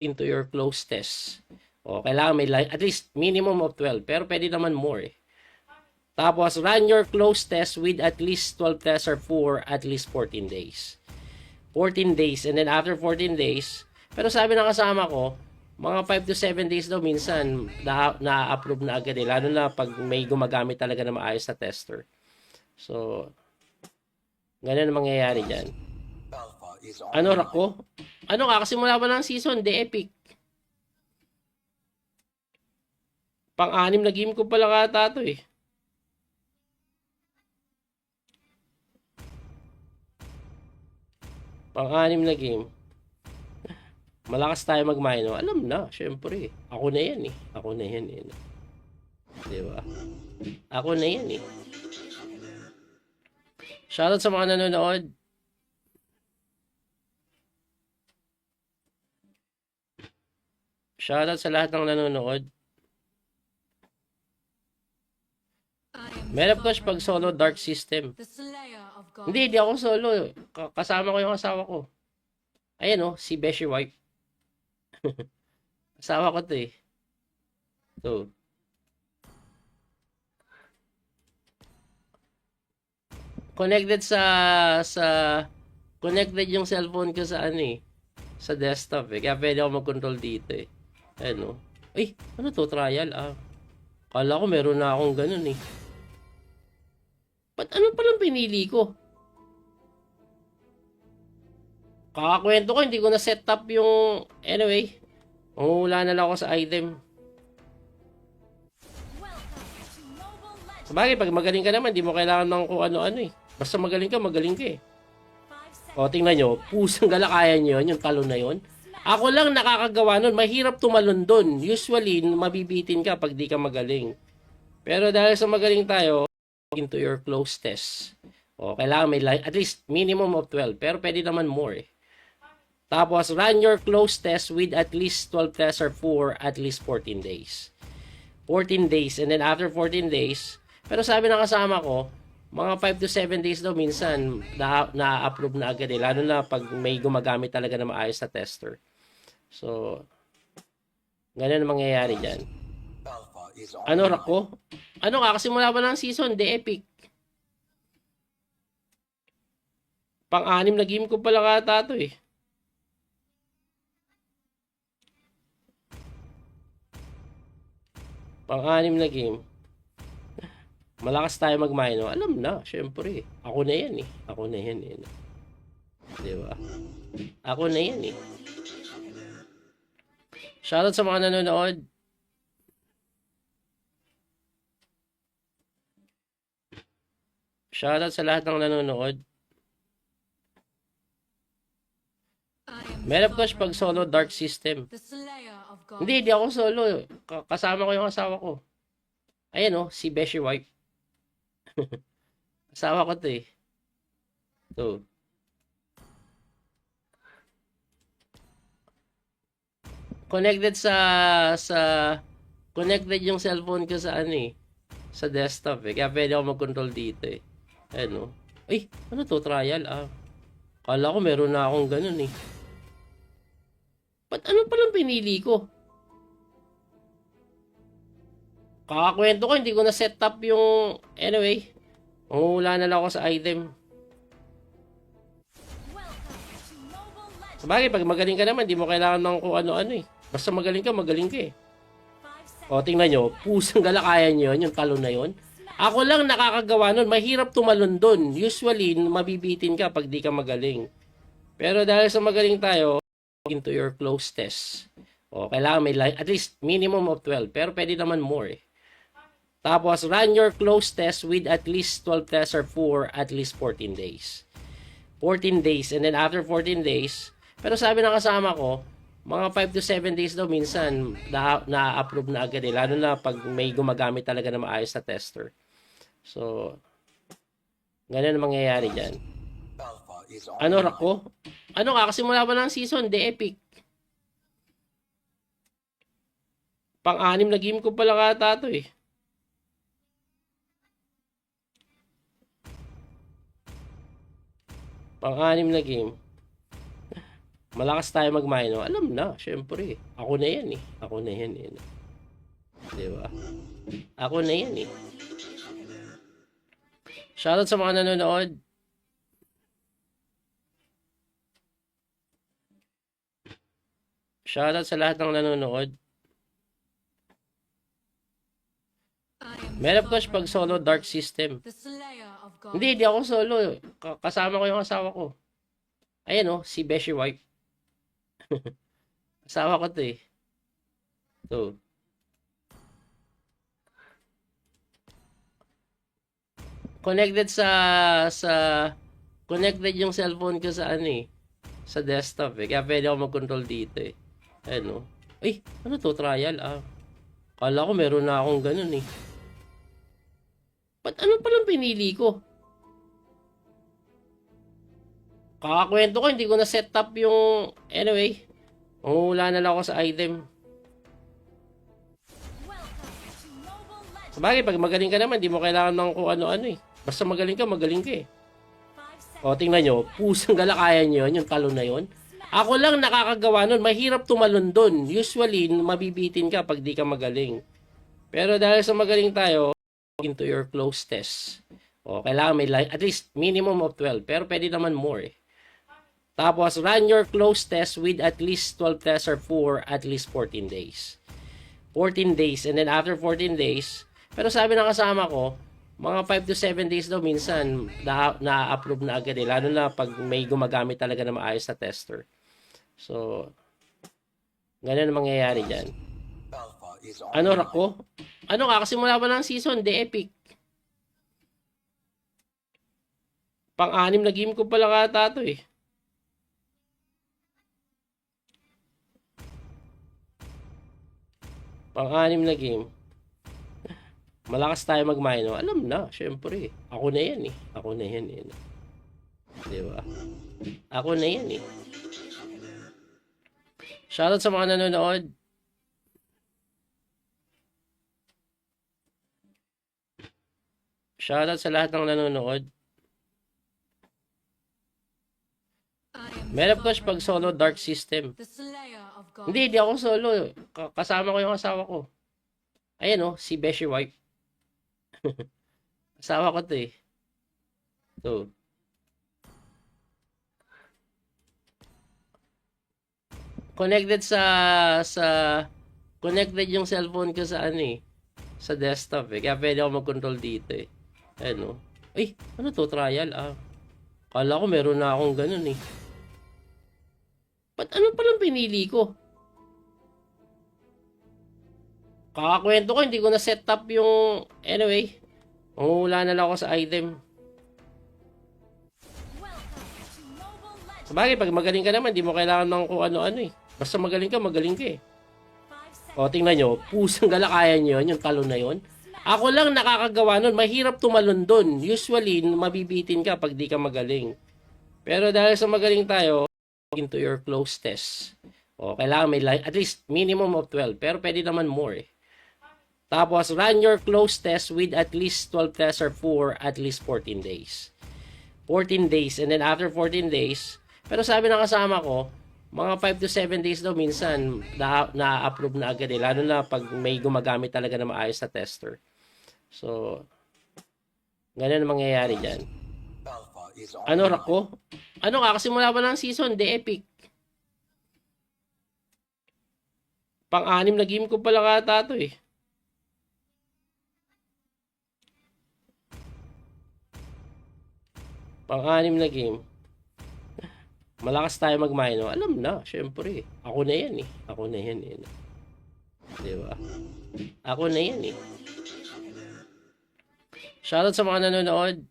into your close test. O, kailangan may at least minimum of 12. Pero pwede naman more eh. Tapos, run your close test with at least 12 tests or for at least 14 days. 14 days. And then after 14 days, pero sabi ng kasama ko, mga 5 to 7 days daw minsan na-approve na agad eh. Lalo na pag may gumagamit talaga na maayos na tester. So, ganun ang mangyayari dyan. Ano Rako? Ano kakasimula pa ng season? The Epic. Pang-anim na game ko pala kata to eh. Pang-anim na game. Malakas tayo mag-mino. Alam na, syempre. Ako na yan eh. Ako na yan eh. Diba? Ako na yan eh. Shoutout sa mga nanonood. Shoutout sa lahat ng nanonood. Meron ko pag solo dark system. Hindi ako solo. Kasama ko yung asawa ko. Ayan oh, si Beshi Wife. Asawa ko to eh. So. Connected sa connected yung cellphone ko sa ano eh. Sa desktop eh. Kaya pwede ako mag-control dito eh. Ayan oh. Ay, ano to? Trial ah. Kala ko meron na akong ganun eh. Ba't ano palang pinili ko? Kakakwento ko, hindi ko na set up yung... Anyway, mangungula na lang ako sa item. Sabagay, pag magaling ka naman, di mo kailangan ng kung ano-ano eh. Basta magaling ka eh. O, tingnan nyo, pusang galakayan nyo yun, yung talon na yun. Ako lang nakakagawa nun, mahirap tumalon dun. Usually, mabibitin ka pag di ka magaling. Pero dahil sa magaling tayo, into your close test. O, kailangan may at least minimum of 12. Pero pwede naman more eh. Tapos, run your close test with at least 12 tests or for at least 14 days. 14 days. And then after 14 days, pero sabi ng kasama ko, mga 5 to 7 days daw minsan na-approve na agad eh. Lalo na pag may gumagamit talaga na maayos na tester. So, ganun ang mangyayari dyan. Ano Rako? Ano kakasimula pa ng season? The Epic. Pang-anim na game ko pala kata to eh. Pang-anim na game. Malakas tayo mag-mino. Alam na, syempre. Ako na yan eh. Ako na yan eh. Diba? Ako na yan eh. Shoutout sa mga nanonood. Shoutout sa lahat ng nanonood. Meron ko pag solo dark system. Hindi ako solo. Kasama ko yung asawa ko. Ayan oh, si Beshi Wife. Asawa ko to eh. So. Connected sa connected yung cellphone ko sa ano eh. Sa desktop eh. Kaya pwede ako mag-control dito eh. Ayan oh. Ay, ano to? Trial ah. Kala ko meron na akong ganun eh. Ba't ano palang pinili ko? Kakakwento ko, hindi ko na set up yung... Anyway, mangungula na lang ako sa item. Sabagay, pag magaling ka naman, di mo kailangan ng kung ano-ano eh. Basta magaling ka eh. O, tingnan nyo, pusang galakayan nyo yun, yung talon na yun. Ako lang nakakagawa nun, mahirap tumalon dun. Usually, mabibitin ka pag di ka magaling. Pero dahil sa magaling tayo, into your close test. O, kailangan may at least minimum of 12. Pero pwede naman more eh. Tapos, run your close test with at least 12 tests or for at least 14 days. 14 days. And then after 14 days, pero sabi ng kasama ko, mga 5 to 7 days daw minsan na-approve na agad eh. Lalo na pag may gumagamit talaga na maayos na tester. So, ganun ang mangyayari dyan. Ano Rako? Ano kakasimula pa ng season? The Epic. Pang-anim na game ko pala kata to eh. Pang-anim na game. Malakas tayo mag-mino. Alam na, syempre. Ako na yan eh. Ako na yan eh. Diba? Ako na yan eh. Shoutout sa mga nanonood. Shoutout sa lahat ng nanonood. Meron coach pag solo dark system. Hindi ako solo. Kasama ko yung asawa ko. Ayan oh, si Beshi Wife. Asawa ko to eh. To. Connected sa connected yung cellphone ko sa ano eh. Sa desktop eh. Kaya pwede ako mag-control dito eh. Ayan oh. Ay, ano to? Trial ah. Kala ko meron na akong ganun eh. Ba't ano palang pinili ko? Kakakwento ko, hindi ko na set up yung... Anyway, mangungula na lang ako sa item. Sabagay, pag magaling ka naman, di mo kailangan ng kung ano-ano eh. Basta magaling ka eh. O, tingnan nyo, pusang galakayan nyo yun, yung talon na yun. Ako lang nakakagawa nun, mahirap tumalon dun. Usually, mabibitin ka pag di ka magaling. Pero dahil sa magaling tayo, into your close test. O, kailangan may at least minimum of 12. Pero pwede naman more eh. Tapos, run your close test with at least 12 tests or for at least 14 days. 14 days. And then after 14 days, pero sabi ng kasama ko, mga 5 to 7 days daw minsan na-upload na agad eh. Lalo na pag may gumagamit talaga na maayos na tester. So, ganun ang mangyayari dyan. Ano rako? Ano kakasimula ba ng season? The Epic. Pang-anim na game ko pala kata to eh. Pang-anim na game. Malakas tayo mag-mino. Alam na, syempre. Ako na yan eh. Ako na yan eh. Diba? Ako na yan eh. Shoutout sa mga nanonood. Shoutout sa lahat ng nanonood. Meron coach pag solo dark system. Hindi ako solo. Kasama ko yung asawa ko. Ayan oh, si Beshi Wife. Asawa ko to eh. To. Connected sa connected yung cellphone ko sa ano eh. Sa desktop eh. Kaya pwede ako mag-control dito eh. Ayan oh. Ay, ano to? Trial ah. Kala ko meron na akong ganun eh. Ba't ano palang pinili ko? Kakakwento ko, hindi ko na set up yung... Anyway, mangungula na lang ako sa item. Sabagay, pag magaling ka naman, di mo kailangan ng kung ano-ano eh. Basta magaling ka eh. O, tingnan nyo, pusang galakayan nyo yun, yung talon na yun. Ako lang nakakagawa nun, mahirap tumalon dun. Usually, mabibitin ka pag di ka magaling. Pero dahil sa magaling tayo, into your close test. O, kailangan may at least minimum of 12. Pero pwede naman more eh. Tapos, run your close test with at least 12 tests or for at least 14 days. 14 days. And then after 14 days, pero sabi ng kasama ko, mga 5 to 7 days daw minsan na-upload na agad eh. Lalo na pag may gumagamit talaga na maayos na tester. So, ganun ang mangyayari dyan. Ano rako? Ano kakasimula ba ng season? The Epic. Pang-anim na game ko pala kata to eh. Pang-anim na game. Malakas tayo mag-mino. Alam na, syempre. Ako na yan eh. Ako na yan eh. Diba? Ako na yan eh. Shoutout sa mga nanonood.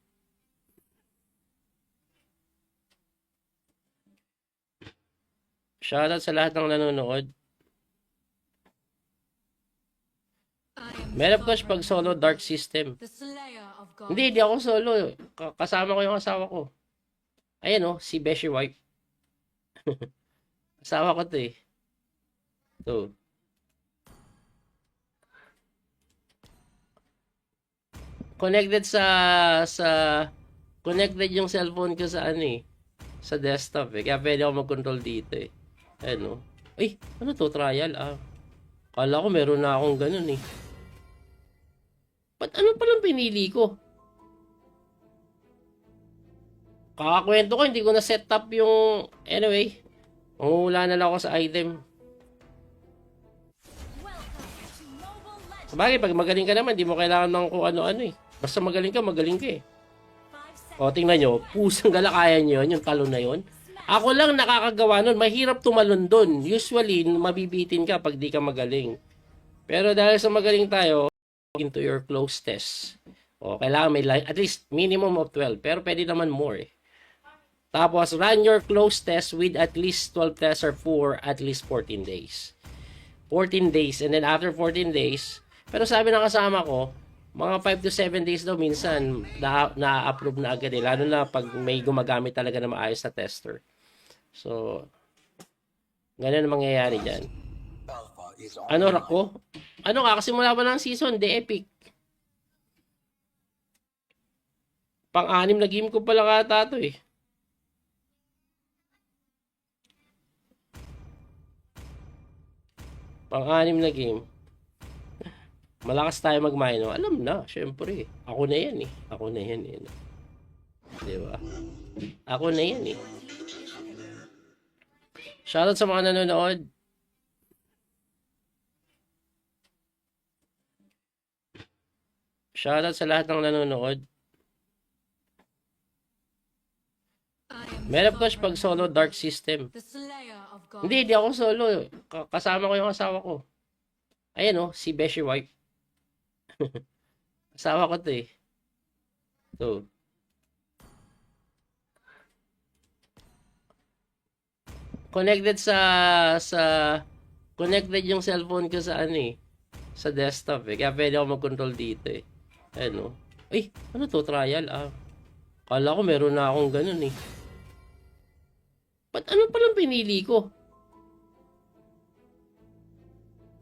Shoutout sa lahat ng nanonood. Meron coach pag solo dark system. Hindi ako solo. Kasama ko yung asawa ko. Ayan oh, si Beshi Wife. Asawa ko to eh. To. Connected sa connected yung cellphone ko sa ano eh. sa desktop eh. Kaya pwede ako mag-control dito eh. Ayan no. Ay, ano to? Trial ah. Kala ko meron na akong ganun eh. Ba't ano palang pinili ko? Kakakwento ko, hindi ko na set up yung... Anyway, mangungula na lang ako sa item. Sabagay, pag magaling ka naman, di mo kailangan ng kung ano-ano eh. Basta magaling ka eh. O, tingnan nyo, pusang galakayan nyo yun, yung talon na yun. Ako lang nakakagawa nun, mahirap tumalon dun. Usually, mabibitin ka pag di ka magaling. Pero dahil sa magaling tayo, into your close test. O, kailangan may at least minimum of 12, pero pwede naman more eh. Tapos, run your close test with at least 12 tests or for at least 14 days. 14 days, and then after 14 days, pero sabi ng kasama ko, mga 5 to 7 days daw minsan na-approve na agad eh. Lalo na pag may gumagamit talaga na maayos na tester. So, ganun ang mangyayari dyan. Ano rako? Ano kakasimula pa ng season? The Epic. Pang-anim na game ko pala kata to eh. Pang-anim na game. Malakas tayo mag-mino. Alam na, syempre. Ako na yan eh. Ako na yan eh. Diba? Ako na yan eh. Shoutout sa mga nanonood. Shoutout sa lahat ng nanonood. Meron ko pag solo dark system. Hindi ako solo. Kasama ko yung asawa ko. Ayan o, si Beshi Wife. Asawa ko to eh. So. Connected connected yung cellphone ko sa ano eh. Sa desktop eh. Kaya pwede ako mag-control dito eh. Ayan o. Ay, ano to? Trial ah. Kala ko meron na akong ganun eh. Ba't ano palang pinili ko?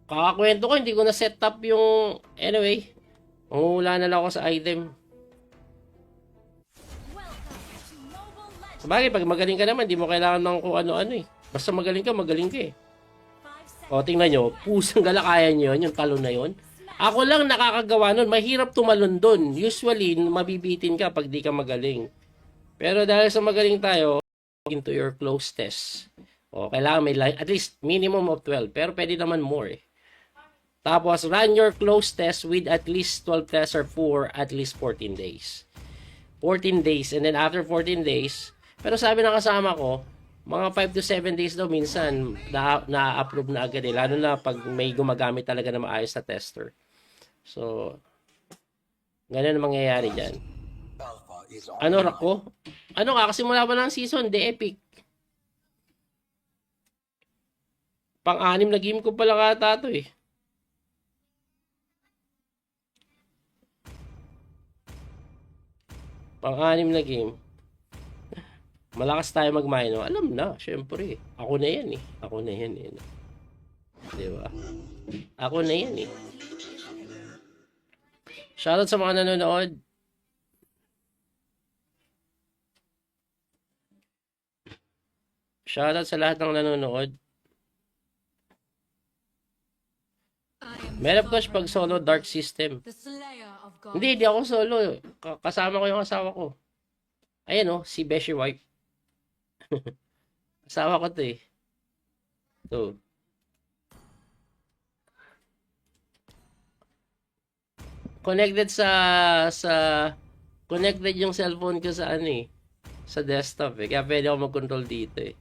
Kakakwento ko, hindi ko na set up yung... Anyway, mangungula na lang ako sa item. Sabagay, pag magaling ka naman, di mo kailangan ng kung ano-ano eh. Basta magaling ka eh. O, tingnan nyo, pusang galakayan nyo yun, yung talon na yun. Ako lang nakakagawa nun, mahirap tumalon dun. Usually, mabibitin ka pag di ka magaling. Pero dahil sa magaling tayo, into your close test. O, kailangan may at least minimum of 12, pero pwede naman more eh. Tapos, run your close test with at least 12 tests or for at least 14 days. 14 days, and then after 14 days, pero sabi ng kasama ko, mga 5 to 7 days daw minsan na-approve na agad eh. Lalo na pag may gumagamit talaga na maayos na tester. So, ganun ang mangyayari dyan. Ano rako? Ano kakasimula pa ng season? The Epic. Pang-anim na game ko pala kata to eh. Pang-anim na game. Malakas tayo mag-mino. Alam na, syempre. Ako na yan eh. Ako na yan eh. Diba? Ako na yan eh. Shoutout sa mga nanonood. Shoutout sa lahat ng nanonood. Meron ko pag solo dark system. Hindi ako solo. Kasama ko yung asawa ko. Ayan o, si Beshi Wife. Asawa ko to eh. So. Connected connected yung cellphone ko sa ano eh. Sa desktop eh. Kaya pwede ako mag-control dito eh.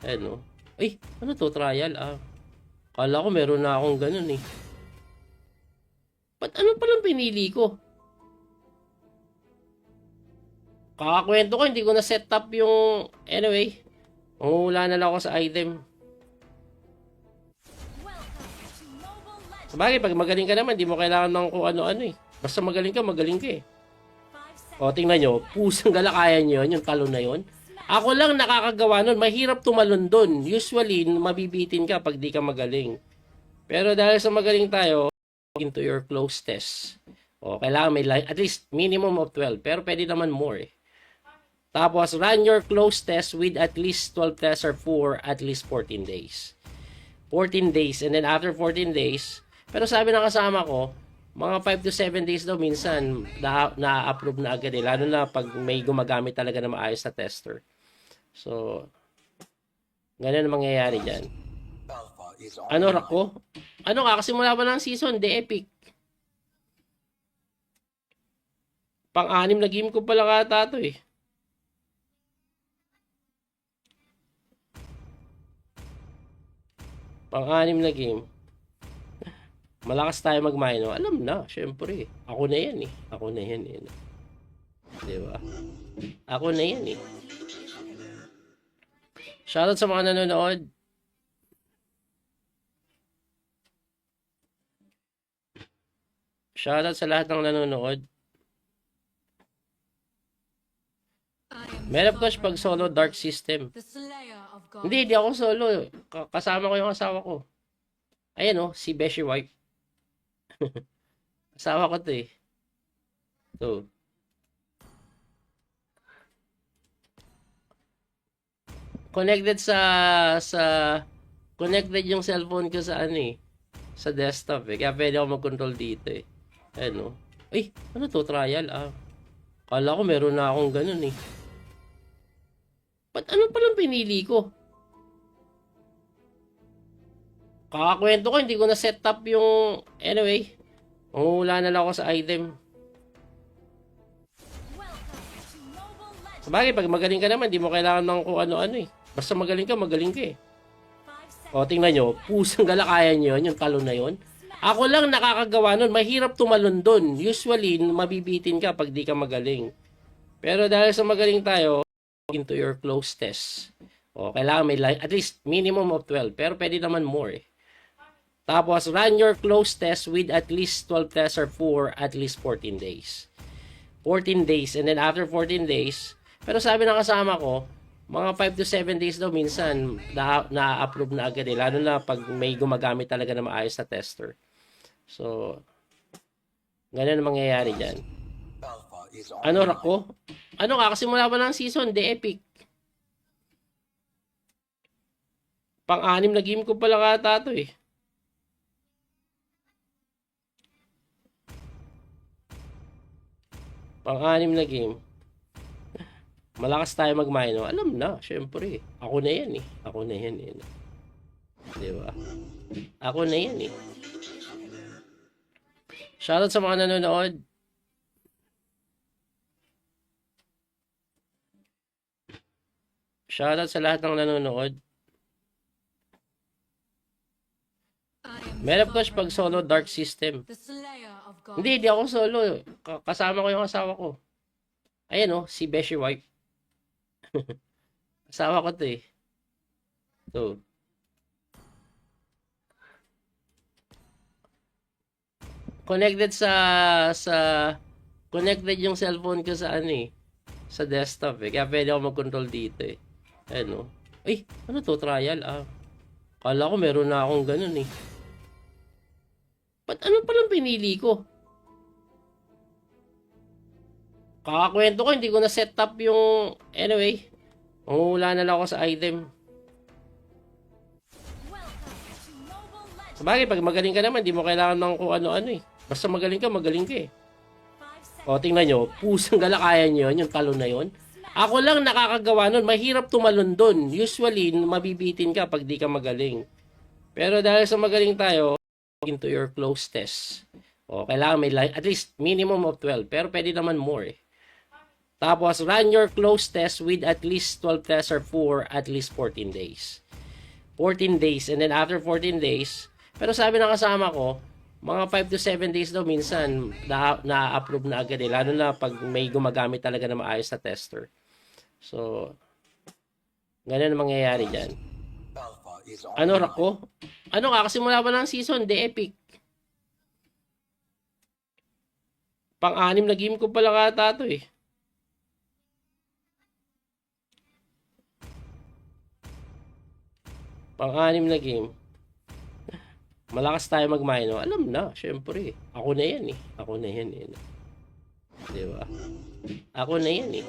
Ayan o. Ay, ano to? Trial ah. Kala ko meron na akong ganun eh. Ba't ano palang pinili ko? Kakakwento ko, hindi ko na set up yung... Anyway, mangungula na lang ako sa item. Sabagay, pag magaling ka naman, di mo kailangan ng kung ano-ano eh. Basta magaling ka eh. O, tingnan nyo, pusang galakayan nyo yun, yung talon na yun. Ako lang nakakagawa nun, mahirap tumalon dun. Usually, mabibitin ka pag di ka magaling. Pero dahil sa magaling tayo, into your close test. O, kailangan may at least minimum of 12, pero pwede naman more eh. Tapos, run your close test with at least 12 tests or for at least 14 days. 14 days. And then after 14 days, pero sabi ng kasama ko, mga 5 to 7 days daw minsan na-approve na agad eh. Lalo na pag may gumagamit talaga na maayos na tester. So, ganun ang mangyayari dyan. Ano Rako? Ano kakasimula pa ng season? The Epic. Pang-anim na game ko pala kata to eh. Pang-anim na game. Malakas tayo mag-mino. Alam na, syempre. Ako na yan eh. Ako na yan eh. Diba? Ako na yan eh. Shoutout sa mga nanonood. Shoutout sa lahat ng nanonood. Meron coach pag solo dark system. Hindi ako solo. Kasama ko yung asawa ko. Ayan o, si Beshi Wife. Asawa ko to eh. So. Connected connected yung cellphone ko sa ano eh. Sa desktop eh. Kaya pwede ako mag-control dito eh. Ayan o. Ay, ano to? Trial ah. Kala ko meron na akong ganun eh. Ba't ano palang pinili ko? Kakakwento ko, hindi ko na set up yung... Anyway, mangula na lang ako sa item. Sabagay, pag magaling ka naman, di mo kailangan ng kung ano-ano eh. Basta magaling ka eh. O, tingnan nyo, pusang galakayan nyo yun, yung talon na yun. Ako lang nakakagawa nun, mahirap tumalon dun. Usually, mabibitin ka pag di ka magaling. Pero dahil sa magaling tayo, into your close test. O, kailangan may at least minimum of 12. Pero pwede naman more eh. Tapos, run your close test with at least 12 tests or for at least 14 days. 14 days. And then after 14 days, pero sabi ng kasama ko, mga 5 to 7 days daw minsan na-approve na agad eh. Lalo na pag may gumagamit talaga na maayos na tester. So, ganun ang mangyayari dyan. Ano Rako? Ano kakasimula pa ng season? The Epic. Pang-anim na game ko pala kata to eh. Pang-anim na game. Malakas tayo mag-mino. Alam na, syempre. Ako na yan eh. Ako na yan eh. Diba? Ako na yan eh. Shoutout sa mga nanonood. Shoutout sa lahat ng nanonood. Meron coach pag solo dark system. Hindi ako solo. Kasama ko yung asawa ko. Ayan o, si Beshi Wife. Asawa ko to eh. So. Connected connected yung cellphone ko sa ano eh. Sa desktop eh. Kaya pwede ako mag-control dito eh. Ayan o. Ay, ano to? Trial ah. Kala ko meron na akong ganun eh. Ba't ano palang pinili ko? Kakakwento ko, hindi ko na set up yung... Anyway, mangula na lang ako sa item. Sabagay, pag magaling ka naman, di mo kailangan ng kung ano-ano eh. Basta magaling ka eh. O, tingnan nyo, pusang galakayan nyo yun, yung talon na yun. Ako lang nakakagawa nun, mahirap tumalon dun. Usually, mabibitin ka pag di ka magaling. Pero dahil sa magaling tayo, into your close test. O, kailangan may at least minimum of 12. Pero pwede naman more eh. Tapos, run your close test with at least 12 tests or for at least 14 days. 14 days. And then after 14 days, pero sabi ng kasama ko, mga 5 to 7 days daw minsan na-approve na agad eh. Lalo na pag may gumagamit talaga na maayos na tester. So, ganun ang mangyayari dyan. Ano Rako? Ano kakasimula pa ng season? The Epic. Pang-anim na game ko pala kata to eh. Pang-anim na game. Malakas tayo mag-mino. Alam na, syempre. Ako na yan eh. Ako na yan eh. Diba? Ako na yan eh.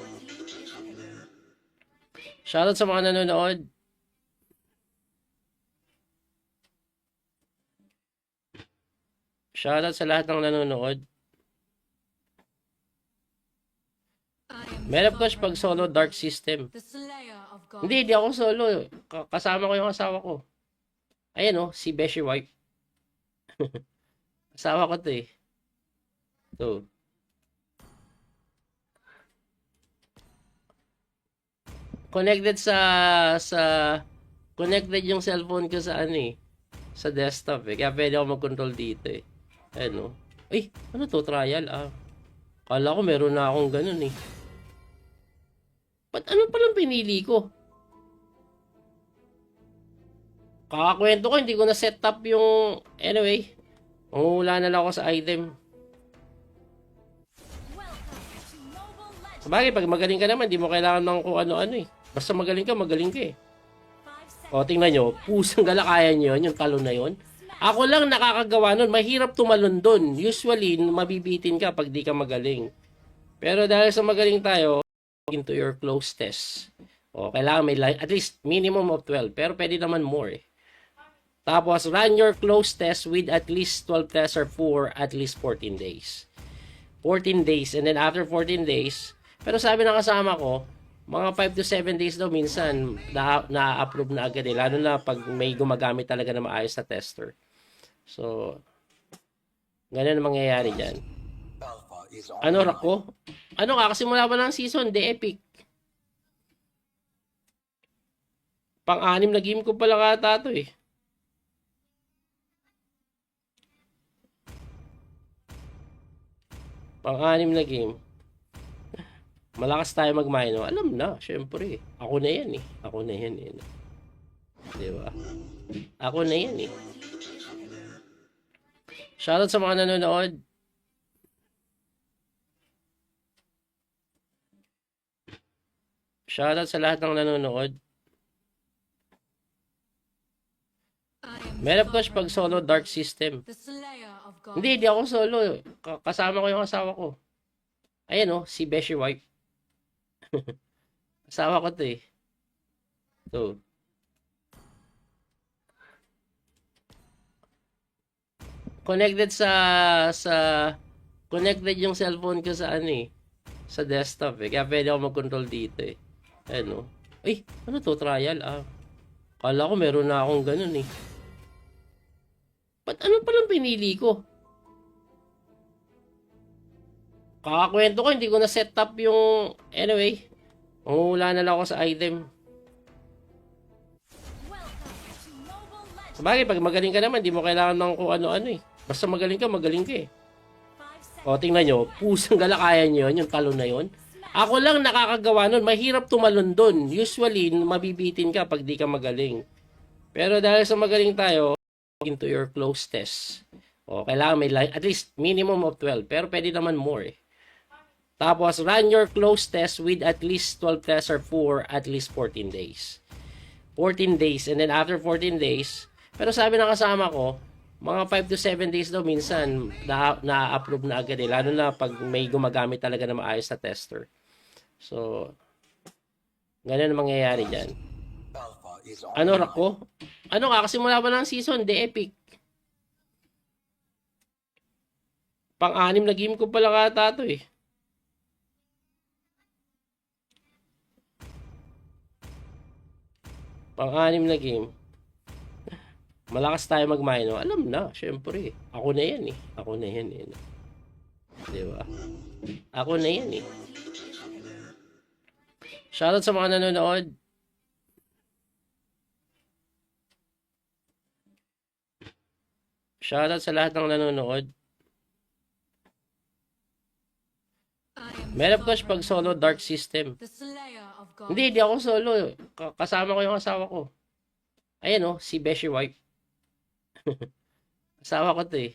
Shoutout sa mga nanonood. Shoutout sa lahat ng nanonood. Meron coach pag solo dark system. Hindi ako solo. Kasama ko yung asawa ko. Ayan oh, si Beshi Wife. Asawa ko to eh. To. Connected sa connected yung cellphone ko sa ano eh. Sa desktop eh. Kaya pwede ako mag-control dito eh. Ayan oh. Ay, ano to? Trial ah. Kala ko meron na akong ganun eh. Ba't ano palang pinili ko? Kakakwento ko, hindi ko na set up yung... Anyway, mangula na lang ako sa item. Sabagay, pag magaling ka naman, di mo kailangan ng kung ano-ano eh. Basta magaling ka eh. O, tingnan nyo, pusang galakayan nyo yun, yung talon na yun. Ako lang nakakagawa nun, mahirap tumalon dun. Usually, mabibitin ka pag di ka magaling. Pero dahil sa magaling tayo, into your close test. O, kailangan may at least minimum of 12, pero pwede naman more eh. Tapos, run your close test with at least 12 tests or for at least 14 days. 14 days, and then after 14 days, pero sabi ng kasama ko, mga 5 to 7 days daw minsan na-approve na agad eh. Lalo na pag may gumagamit talaga na maayos na tester. So, ganun ang mangyayari dyan. Ano rako? Ano kakasimula pa ng season? The Epic. Pang-anim na game ko pala kata to eh. Pang-anim na game. Malakas tayo mag-mino. Alam na, syempre. Ako na yan eh. Ako na yan eh. Diba? Ako na yan eh. Shoutout sa mga nanonood. Shoutout sa lahat ng nanonood. Meron coach pag solo dark system. Hindi ako solo. Kasama ko yung asawa ko. Ayan oh, si Beshi Wife. Asawa ko to eh. To. Connected connected yung cellphone ko sa ano eh. Sa desktop eh. Kaya pwede ako mag-control dito eh. Ayan oh. Ay, ano to? Trial ah. Kala ko meron na akong ganun eh. Ba't ano palang pinili ko? Kakakwento ko, hindi ko na set up yung... Anyway, mangula na lang ako sa item. Sabagay, pag magaling ka naman, di mo kailangan ng kung ano-ano eh. Basta magaling ka eh. O, tingnan nyo, pusang galakayan nyo yun, yung talon na yun. Ako lang nakakagawa nun, mahirap tumalon dun. Usually, mabibitin ka pag di ka magaling. Pero dahil sa magaling tayo, into your close test. O, kailangan may at least minimum of 12, pero pwede naman more eh. Tapos, run your close test with at least 12 tests or for at least 14 days. 14 days, and then after 14 days, pero sabi ng kasama ko, mga 5 to 7 days daw minsan na-approve na agad eh. Lalo na pag may gumagamit talaga na maayos na tester. So, ganun ang mangyayari dyan. Ano rako? Ano kakasimula pa ng season? The Epic. Pang-anim na game ko pala kata to eh. Pang-anim na game. Malakas tayo mag-mino. Alam na, syempre. Ako na yan eh. Ako na yan eh. Diba? Ako na yan eh. Shoutout sa mga nanonood. Shoutout sa lahat ng nanonood. Meron coach pag solo dark system. Hindi ako solo. Kasama ko yung asawa ko. Ayan oh, si Beshi Wife. Asawa ko to eh.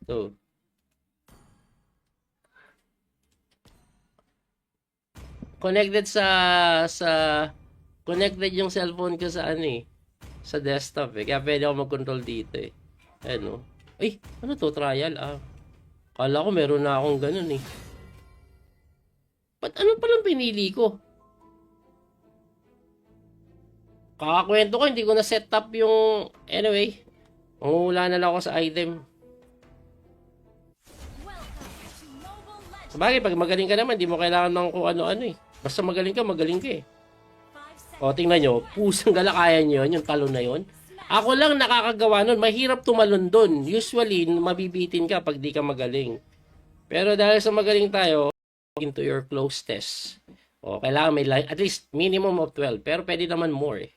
To. Connected connected yung cellphone ko sa ano eh. Sa desktop eh. Kaya pwede ako mag-control dito eh. Ayan oh. Ay, ano to? Trial ah. Kala ko meron na akong ganun eh. Ba't ano palang pinili ko? Kakakwento ko, hindi ko na set up yung... Anyway, mangungula na lang ako sa item. Sabagay, pag magaling ka naman, di mo kailangan ng kung ano-ano eh. Basta magaling ka eh. O, tingnan nyo, pusang galakayan nyo yun, yung talon na yun. Ako lang nakakagawa nun, mahirap tumalon dun. Usually, mabibitin ka pag di ka magaling. Pero dahil sa magaling tayo, into your close test. O, kailangan may at least minimum of 12, pero pwede naman more eh.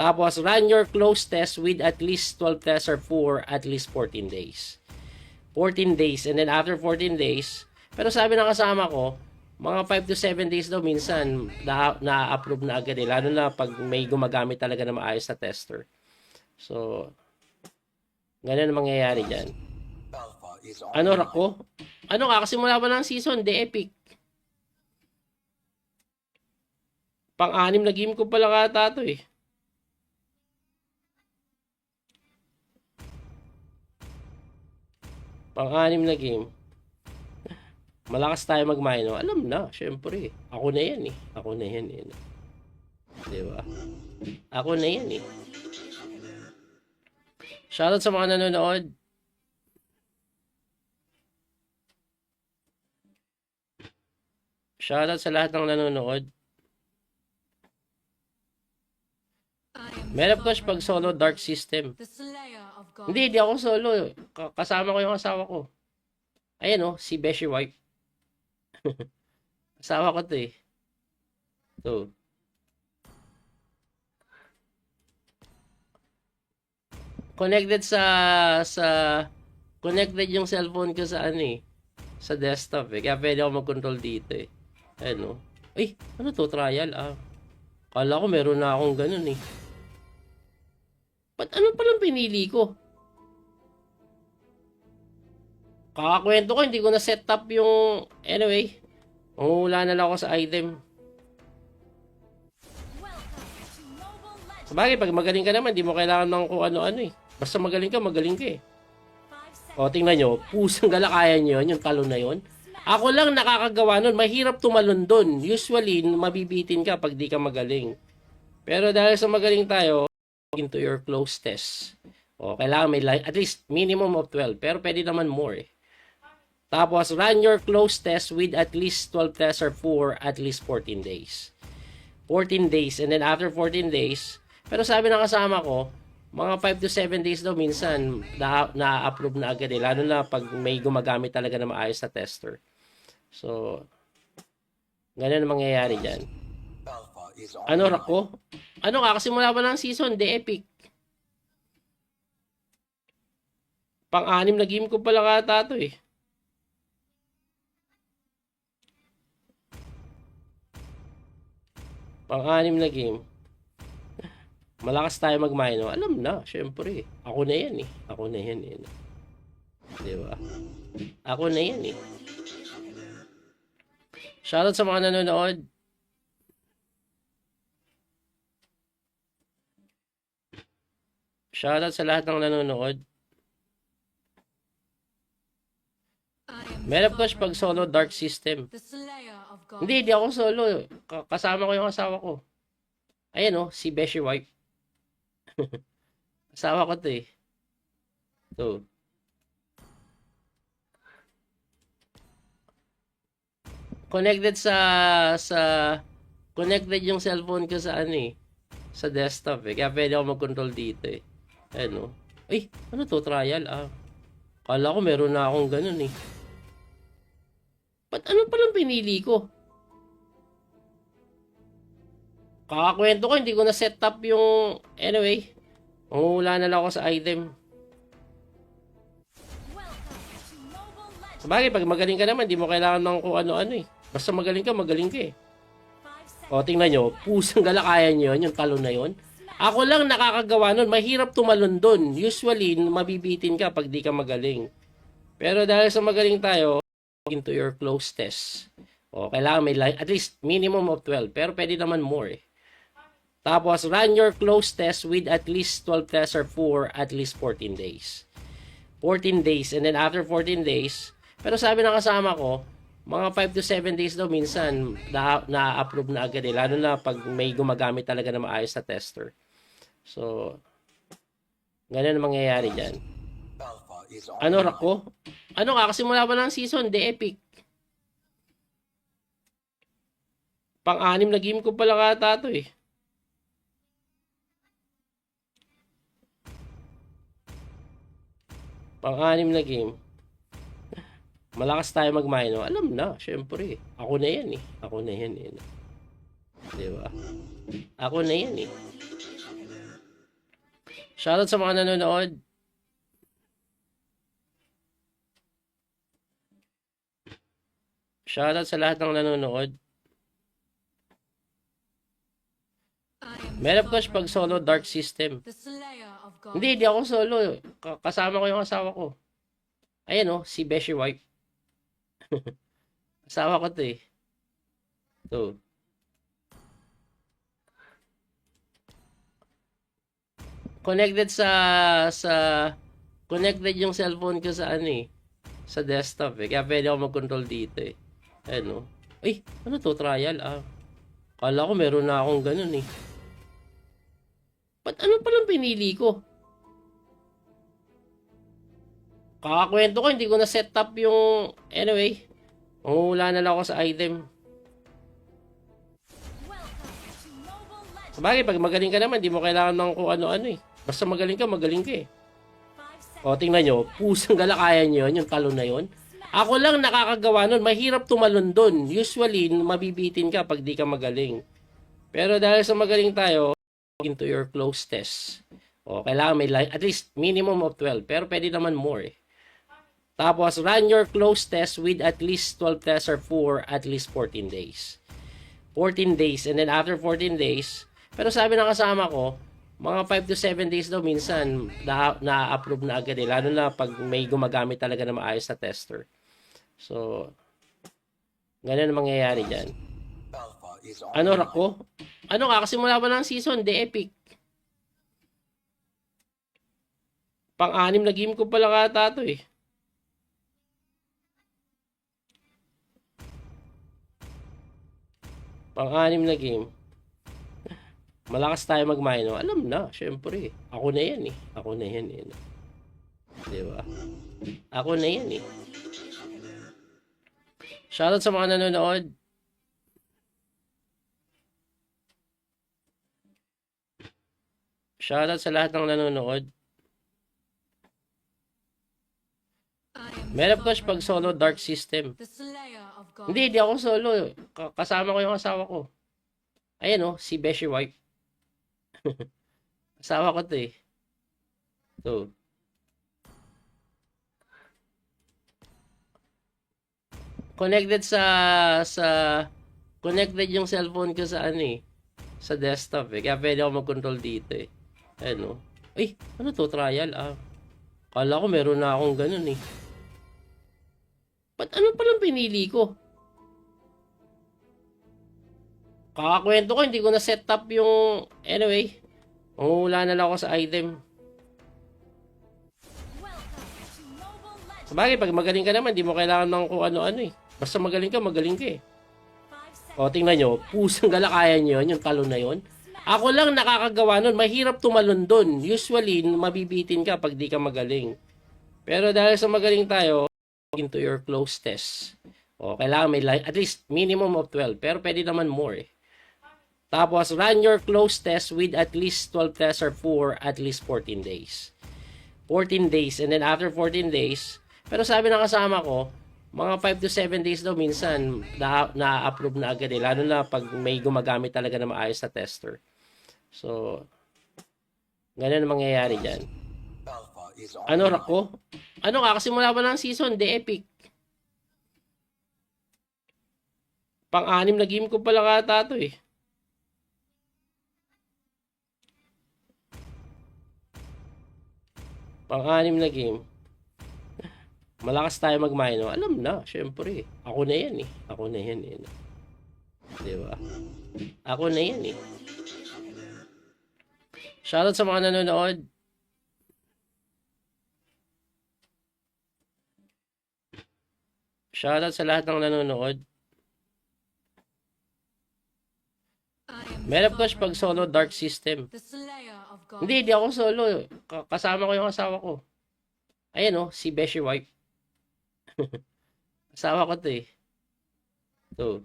Tapos, run your close test with at least 12 tests or for at least 14 days. 14 days, and then after 14 days, pero sabi ng kasama ko, mga 5 to 7 days daw minsan na-approve na agad eh. Lalo na pag may gumagamit talaga na maayos na tester. So, ganun ang mangyayari dyan. Ano rako? Ano kakasimula pa ng season? The Epic. Pang-anim na game ko pala kata to eh. Pang-anim na game. Malakas tayo mag-mino. Alam na, syempre. Ako na yan eh. Ako na yan eh. Diba? Ako na yan eh. Shoutout sa mga nanonood. Shoutout sa lahat ng nanonood. Meron ko pag solo dark system. Hindi ako solo. Kasama ko yung asawa ko. Ayan oh, si Beshi Wife. Asawa ko to eh. So. Connected connected yung cellphone ko sa ano eh. Sa desktop eh. Kaya pwede ako mag-control dito eh. Ayan oh. Ay, ano to? Trial ah. Kala ko meron na akong ganun eh. Ba't ano palang pinili ko? Kakakwento ko, hindi ko na set up yung... Anyway, mangungula na lang ako sa item. Sabagay, pag magaling ka naman, di mo kailangan ng kung ano-ano eh. Basta magaling ka eh. O, tingnan nyo, pusang galakayan nyo yun, yung talon na yun. Ako lang nakakagawa nun, mahirap tumalon dun. Usually, mabibitin ka pag di ka magaling. Pero dahil sa magaling tayo, into your close test. O, kailangan may at least minimum of 12, pero pwede naman more eh. Tapos, run your close test with at least 12 tests or for at least 14 days. 14 days, and then after 14 days, pero sabi ng kasama ko, mga 5 to 7 days daw minsan na-approve na agad eh. Lalo na pag may gumagamit talaga na maayos na tester. So, ganun ang mangyayari dyan. Ano rako? Ano kakasimula pa ng season? The Epic. Pang-anim na game ko pala kata to eh. Pang-anim na game. Malakas tayo mag-mino. Alam na, syempre. Ako na yan eh. Ako na yan eh. Diba? Ako na yan eh. Shoutout sa mga nanonood. Shoutout sa lahat ng nanonood. Meron ko pag solo dark system. Hindi ako solo. Kasama ko yung asawa ko. Ayan oh, si Beshi Wife. Asawa ko to eh. So. Connected connected yung cellphone ko sa ano eh. Sa desktop eh. Kaya pwede ako mag-control dito eh. Ayan oh. Ay, ano to? Trial ah. Kala ko meron na akong ganun eh. Ba't ano palang pinili ko? Kakakwento ko, hindi ko na set up yung... Anyway, mangungula na lang ako sa item. Sabagay, pag magaling ka naman, di mo kailangan ng kung ano-ano eh. Basta magaling ka eh. O, tingnan nyo, pusang galakayan nyo yun, yung talon na yun. Ako lang nakakagawa nun, mahirap tumalon dun. Usually, mabibitin ka pag di ka magaling. Pero dahil sa magaling tayo, into your close test. O, kailangan may at least minimum of 12, pero pwede naman more eh. Tapos, run your close test with at least 12 tests or for at least 14 days. 14 days, and then after 14 days, pero sabi ng kasama ko, Mga 5 to 7 days daw minsan na-approve na agad eh. Lalo na pag may gumagamit talaga na maayos na tester. So, ganun ang mangyayari dyan. Ano Rako? Ano kakasimula pa ng season? The Epic. Pang-anim na game ko pala kata to eh. Pang-anim na game. Malakas tayo mag-mino. Alam na, syempre. Ako na yan eh. Ako na yan eh. Diba? Ako na yan eh. Shoutout sa mga nanonood. Shoutout sa lahat ng nanonood. Meron ko pag solo dark system. Hindi ako solo. Kasama ko yung asawa ko. Ayan oh, si Beshi Wife. Asawa ko to eh. To. Connected sa connected yung cellphone ko sa ano eh. Sa desktop eh. Kaya pwede ako mag-control dito eh. Ayan oh. Ay, ano to? Trial ah. Kala ko meron na akong ganun eh. Ba't ano palang pinili ko? Kakakwento ko, hindi ko na set up yung... Anyway, mangungula na lang ako sa item. Sabagay, pag magaling ka naman, di mo kailangan ng kung ano-ano eh. Basta magaling ka eh. O, tingnan nyo, pusang galakayan nyo yun, yung talon na yun. Ako lang nakakagawa nun, mahirap tumalon dun. Usually, mabibitin ka pag di ka magaling. Pero dahil sa magaling tayo, into your close test. O, kailangan may at least minimum of 12. Pero pwede naman more eh. Tapos, run your close test with at least 12 tests or for at least 14 days. 14 days. And then after 14 days, pero sabi ng kasama ko, mga 5 to 7 days daw minsan na-approve na agad eh. Lalo na pag may gumagamit talaga na maayos na tester. So, ganun ang mangyayari dyan. Ano Rako? Ano kakasimula pa ng season? The Epic. Pang-anim na game ko pala kata to eh. Pang-anim na game. Malakas tayo mag-mino. Alam na, syempre. Ako na yan eh. Ako na yan eh. Diba? Ako na yan eh. Shoutout sa mga nanonood. Shoutout sa lahat ng nanonood. Meron ko pag solo dark system. Hindi ako solo. Kasama ko yung asawa ko. Ayan oh, si Beshi Wife. Asawa ko to eh. To. Connected sa connected yung cellphone ko sa ano eh. Sa desktop eh. Kaya pwede ako mag-control dito eh. Ayan oh. Ay, ano to? Trial ah. Kala ko meron na akong ganun eh. Ba't ano palang pinili ko? Kakakwento ko, hindi ko na set up yung... Anyway, mangungula na lang ako sa item. Sabagay, pag magaling ka naman, di mo kailangan ng kung ano-ano eh. Basta magaling ka eh. O, tingnan nyo, pusang galakayan nyo yun, yung talon na yun. Ako lang nakakagawa nun, mahirap tumalon dun. Usually, mabibitin ka pag di ka magaling. Pero dahil sa magaling tayo, into your close test. O, kailangan may at least minimum of 12. Pero pwede naman more eh. Tapos, run your close test with at least 12 tests or for at least 14 days. 14 days. And then after 14 days, pero sabi ng kasama ko, mga 5 to 7 days daw minsan na-approve na agad eh. Lalo na pag may gumagamit talaga na maayos na tester. So, ganun ang mangyayari dyan. Ano Rako? Ano kakasimula pa ng season? The Epic. Pang-anim na game ko pala kata to eh. Pang-anim na game. Malakas tayo mag-mino. Alam na, syempre. Ako na yan eh. Ako na yan eh. Diba? Ako na yan eh. Shoutout sa mga nanonood. Shoutout sa lahat ng nanonood. Meron ko pag solo Dark System. Hindi ako solo. Kasama ko yung asawa ko. Ayan oh, si Beshi Wife. Asawa ko to eh. To.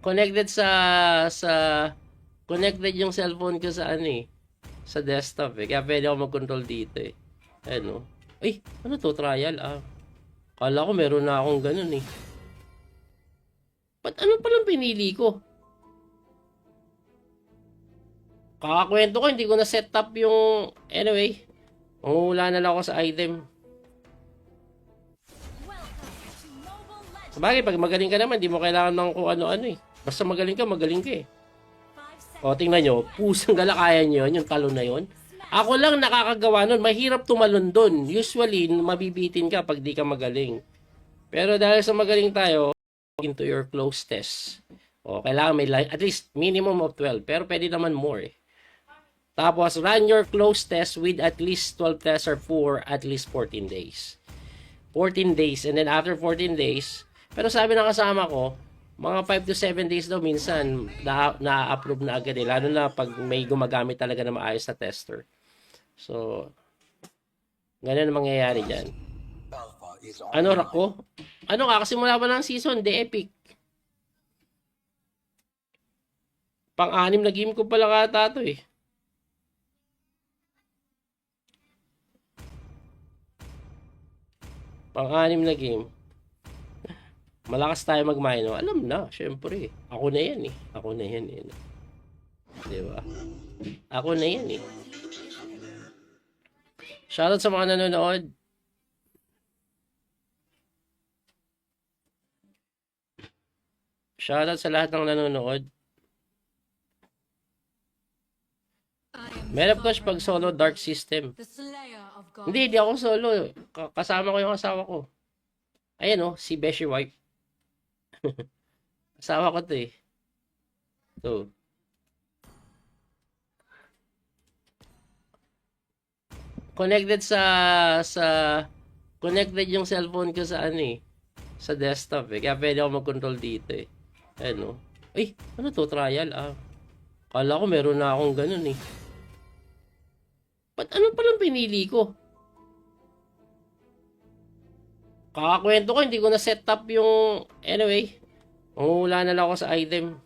Connected sa connected yung cellphone ko sa ano eh. Sa desktop eh. Kaya pwede ako mag-control dito eh. Ayan oh. Ay, ano to? Trial ah. Kala ko meron na akong ganun eh. Ba't ano palang pinili ko? Kakakwento ko, hindi ko na set up yung... Anyway, manghuhula na lang ako sa item. Sabagay, pag magaling ka naman, di mo kailangan ng kung ano-ano eh. Basta magaling ka eh. O, tingnan nyo, pusang galakayan nyo yun, yung talon na yun. Ako lang nakakagawa nun, mahirap tumalon dun. Usually, mabibitin ka pag di ka magaling. Pero dahil sa magaling tayo, into your close test. O, kailangan may at least minimum of 12. Pero pwede naman more eh. Tapos, run your close test with at least 12 tests or for at least 14 days. 14 days. And then after 14 days, pero sabi ng kasama ko, mga 5 to 7 days daw minsan na-approve na agad eh. Lalo na pag may gumagamit talaga na maayos na tester. So, ganun ang mangyayari dyan. Ano rako? Ano kakasimula pa ng season? The Epic. Pang-anim na game ko pala kata to eh. Pang-anim na game. Malakas tayo mag-mino. Alam na, syempre. Ako na yan eh. Ako na yan eh. Diba? Ako na yan eh. Shoutout sa mga nanonood. Shoutout sa lahat ng nanonood. Meron ko pag solo Dark System. Hindi ako solo. Kasama ko yung asawa ko. Ayan oh, si Beshi Wife. Asawa ko to eh. To. Connected connected yung cellphone ko sa ano eh. Sa desktop eh. Kaya pwede ako mag-control dito eh. Ayan oh. Ay, ano to? Trial ah. Kala ko meron na akong ganun eh. Ba't ano palang pinili ko? Kakakwento ko, hindi ko na set up yung... Anyway, manghuhula na lang ako sa item.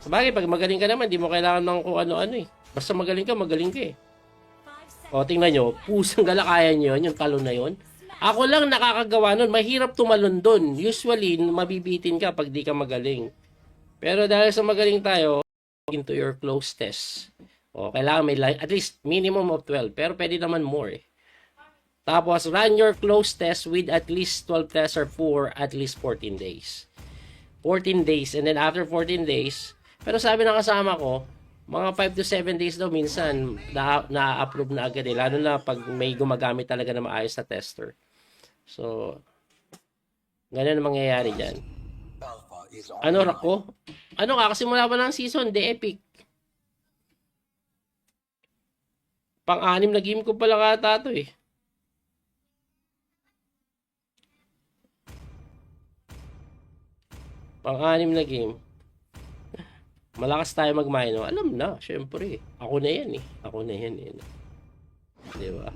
Sabagay, pag magaling ka naman, di mo kailangan ng kung ano-ano eh. Basta magaling ka eh. O, tingnan nyo, pusang galakayan nyo yun, yung talon na yun. Ako lang nakakagawa nun, mahirap tumalon dun. Usually, mabibitin ka pag di ka magaling. Pero dahil sa magaling tayo, into your close test. O, kailangan may at least minimum of 12. Pero pwede naman more eh. Tapos, run your close test with at least 12 tests or for at least 14 days. 14 days. And then after 14 days, pero sabi ng kasama ko, mga 5 to 7 days daw minsan na-approve na agad eh. Lalo na pag may gumagamit talaga na maayos na tester. So, ganun ang mangyayari dyan. Ano rako? Ano kakasimula pa ng season? The Epic. Pang-anim na game ko pala kata to eh. Pang-anim na game. Malakas tayo mag-mino. Alam na, syempre. Ako na yan eh. Ako na yan eh. Diba?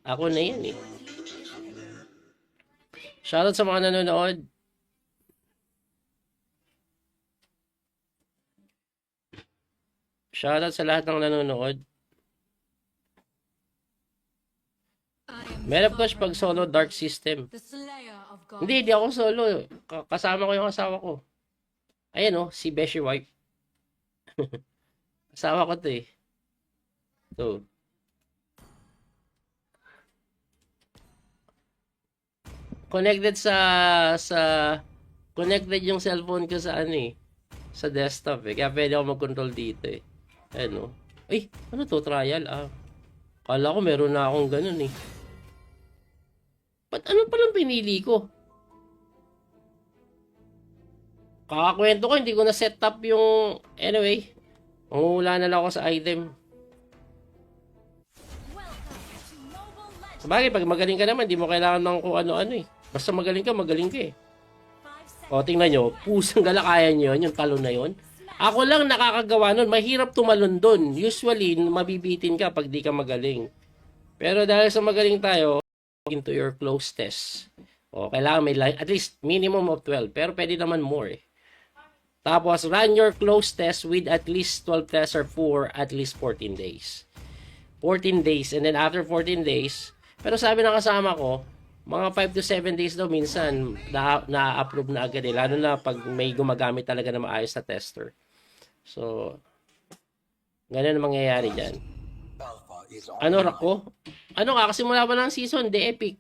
Ako na yan eh. Shoutout sa mga nanonood. Shoutout sa lahat ng nanonood. Meron ko pag solo Dark System. Hindi ako solo. Kasama ko yung asawa ko. Ayan oh, si Beshi Wife. Asawa ko to eh. To. Connected connected yung cellphone ko sa ano eh. Sa desktop eh. Kaya pwede ako mag-control dito eh. Ayan oh. Ay, ano to? Trial ah. Kala ko meron na akong ganun eh. Ba't ano palang pinili ko? Kakakwento ko, hindi ko na set up yung... Anyway, manghuhula na lang ako sa item. Sabagay, pag magaling ka naman, di mo kailangan ng kung ano-ano eh. Basta magaling ka eh. O, tingnan nyo, pusang galakayan nyo yun, yung talon na yun. Ako lang nakakagawa nun, mahirap tumalon dun. Usually, mabibitin ka pag di ka magaling. Pero dahil sa magaling tayo, into your close test. O, kailangan may at least minimum of 12, pero pwede naman more eh. Tapos, run your close test with at least 12 tests or for at least 14 days. 14 days, and then after 14 days, pero sabi ng kasama ko, mga 5 to 7 days daw minsan na-approve na agad eh. Lalo na pag may gumagamit talaga na maayos na tester. So, ganun ang mangyayari dyan. Ano Rako? Ano kakasimula pa ng season? The Epic.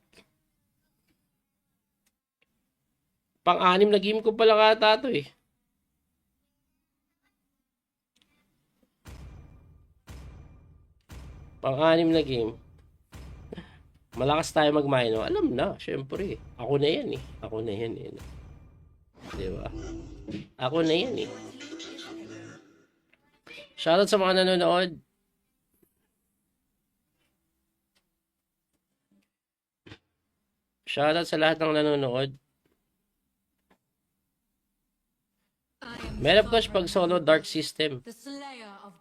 Pang-anim na game ko pala kata to eh. Pang-anim na game. Malakas tayo mag-mino. Alam na, syempre. Ako na yan eh. Ako na yan eh. Diba? Ako na yan eh. Shoutout sa mga nanonood. Shoutout sa lahat ng nanonood. Meron coach pag solo dark system.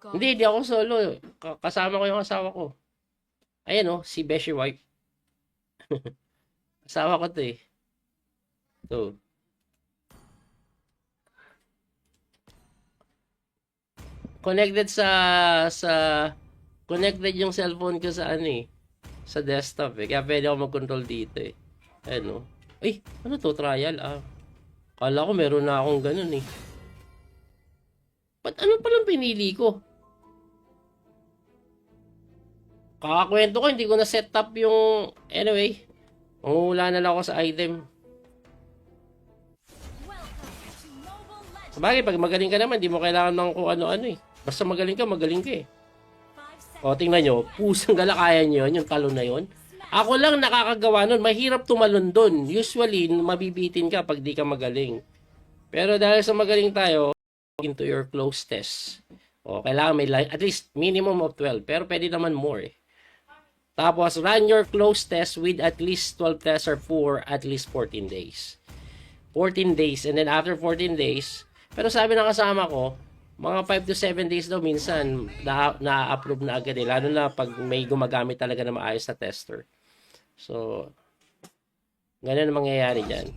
Hindi ako solo. Kasama ko yung asawa ko. Ayan oh, si Beshi Wife. Asawa ko to eh. To. Connected connected yung cellphone ko sa ano eh. Sa desktop eh. Kaya pwede ako mag-control dito eh. Ayan oh. Ay, ano to? Trial ah. Kala ko meron na akong ganun eh. Ba't ano palang pinili ko? Kakakwento ko, hindi ko na set up yung... Anyway, mangungula na lang ako sa item. Sabagay, pag magaling ka naman, hindi mo kailangan ng kung ano-ano eh. Basta magaling ka eh. O, tingnan nyo, pusang galakayan nyo yun, yung talon na yun. Ako lang nakakagawa nun, mahirap tumalon dun. Usually, mabibitin ka pag di ka magaling. Pero dahil sa magaling tayo, into your close test. O, kailangan may at least minimum of 12, pero pwede naman more eh. Tapos, run your close test with at least 12 tests or for at least 14 days. 14 days, and then after 14 days, pero sabi ng kasama ko, mga 5 to 7 days daw minsan na-approve na agad eh. Lalo na pag may gumagamit talaga na maayos na tester. So, ganun ang mangyayari dyan.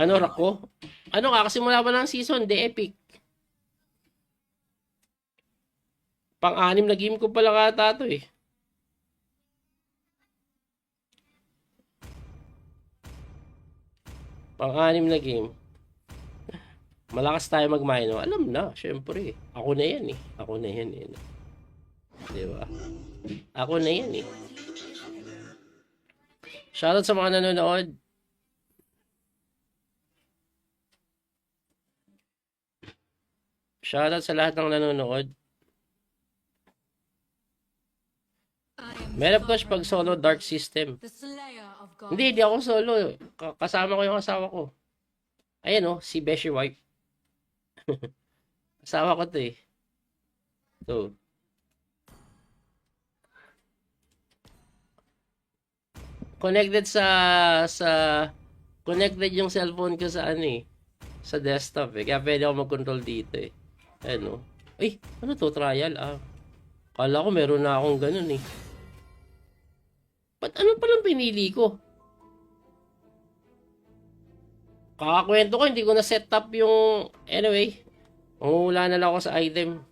Ano Rako? Ano kakasimula pa ng season? The Epic. Pang-anim na game ko pala kata to eh. Pang-anim na game. Malakas tayo mag-mino. Alam na, syempre. Ako na yan eh. Ako na yan eh. Diba? Ako na yan eh. Shoutout sa mga nanonood. Shoutout sa lahat ng nanonood. Meron coach pag solo dark system. Hindi ako solo. Kasama ko yung asawa ko. Ayan oh, si Beshi Wife. Asawa ko to eh. To. Connected connected yung cellphone ko sa ano eh. Sa desktop eh. Kaya pwede ako mag-control dito eh. Ayan oh. Ay, ano to? Trial ah. Kala ko meron na akong ganun eh. Ba't ano palang pinili ko? Kakakwento ko, hindi ko na set up yung... Anyway, mangungula na lang ako sa item.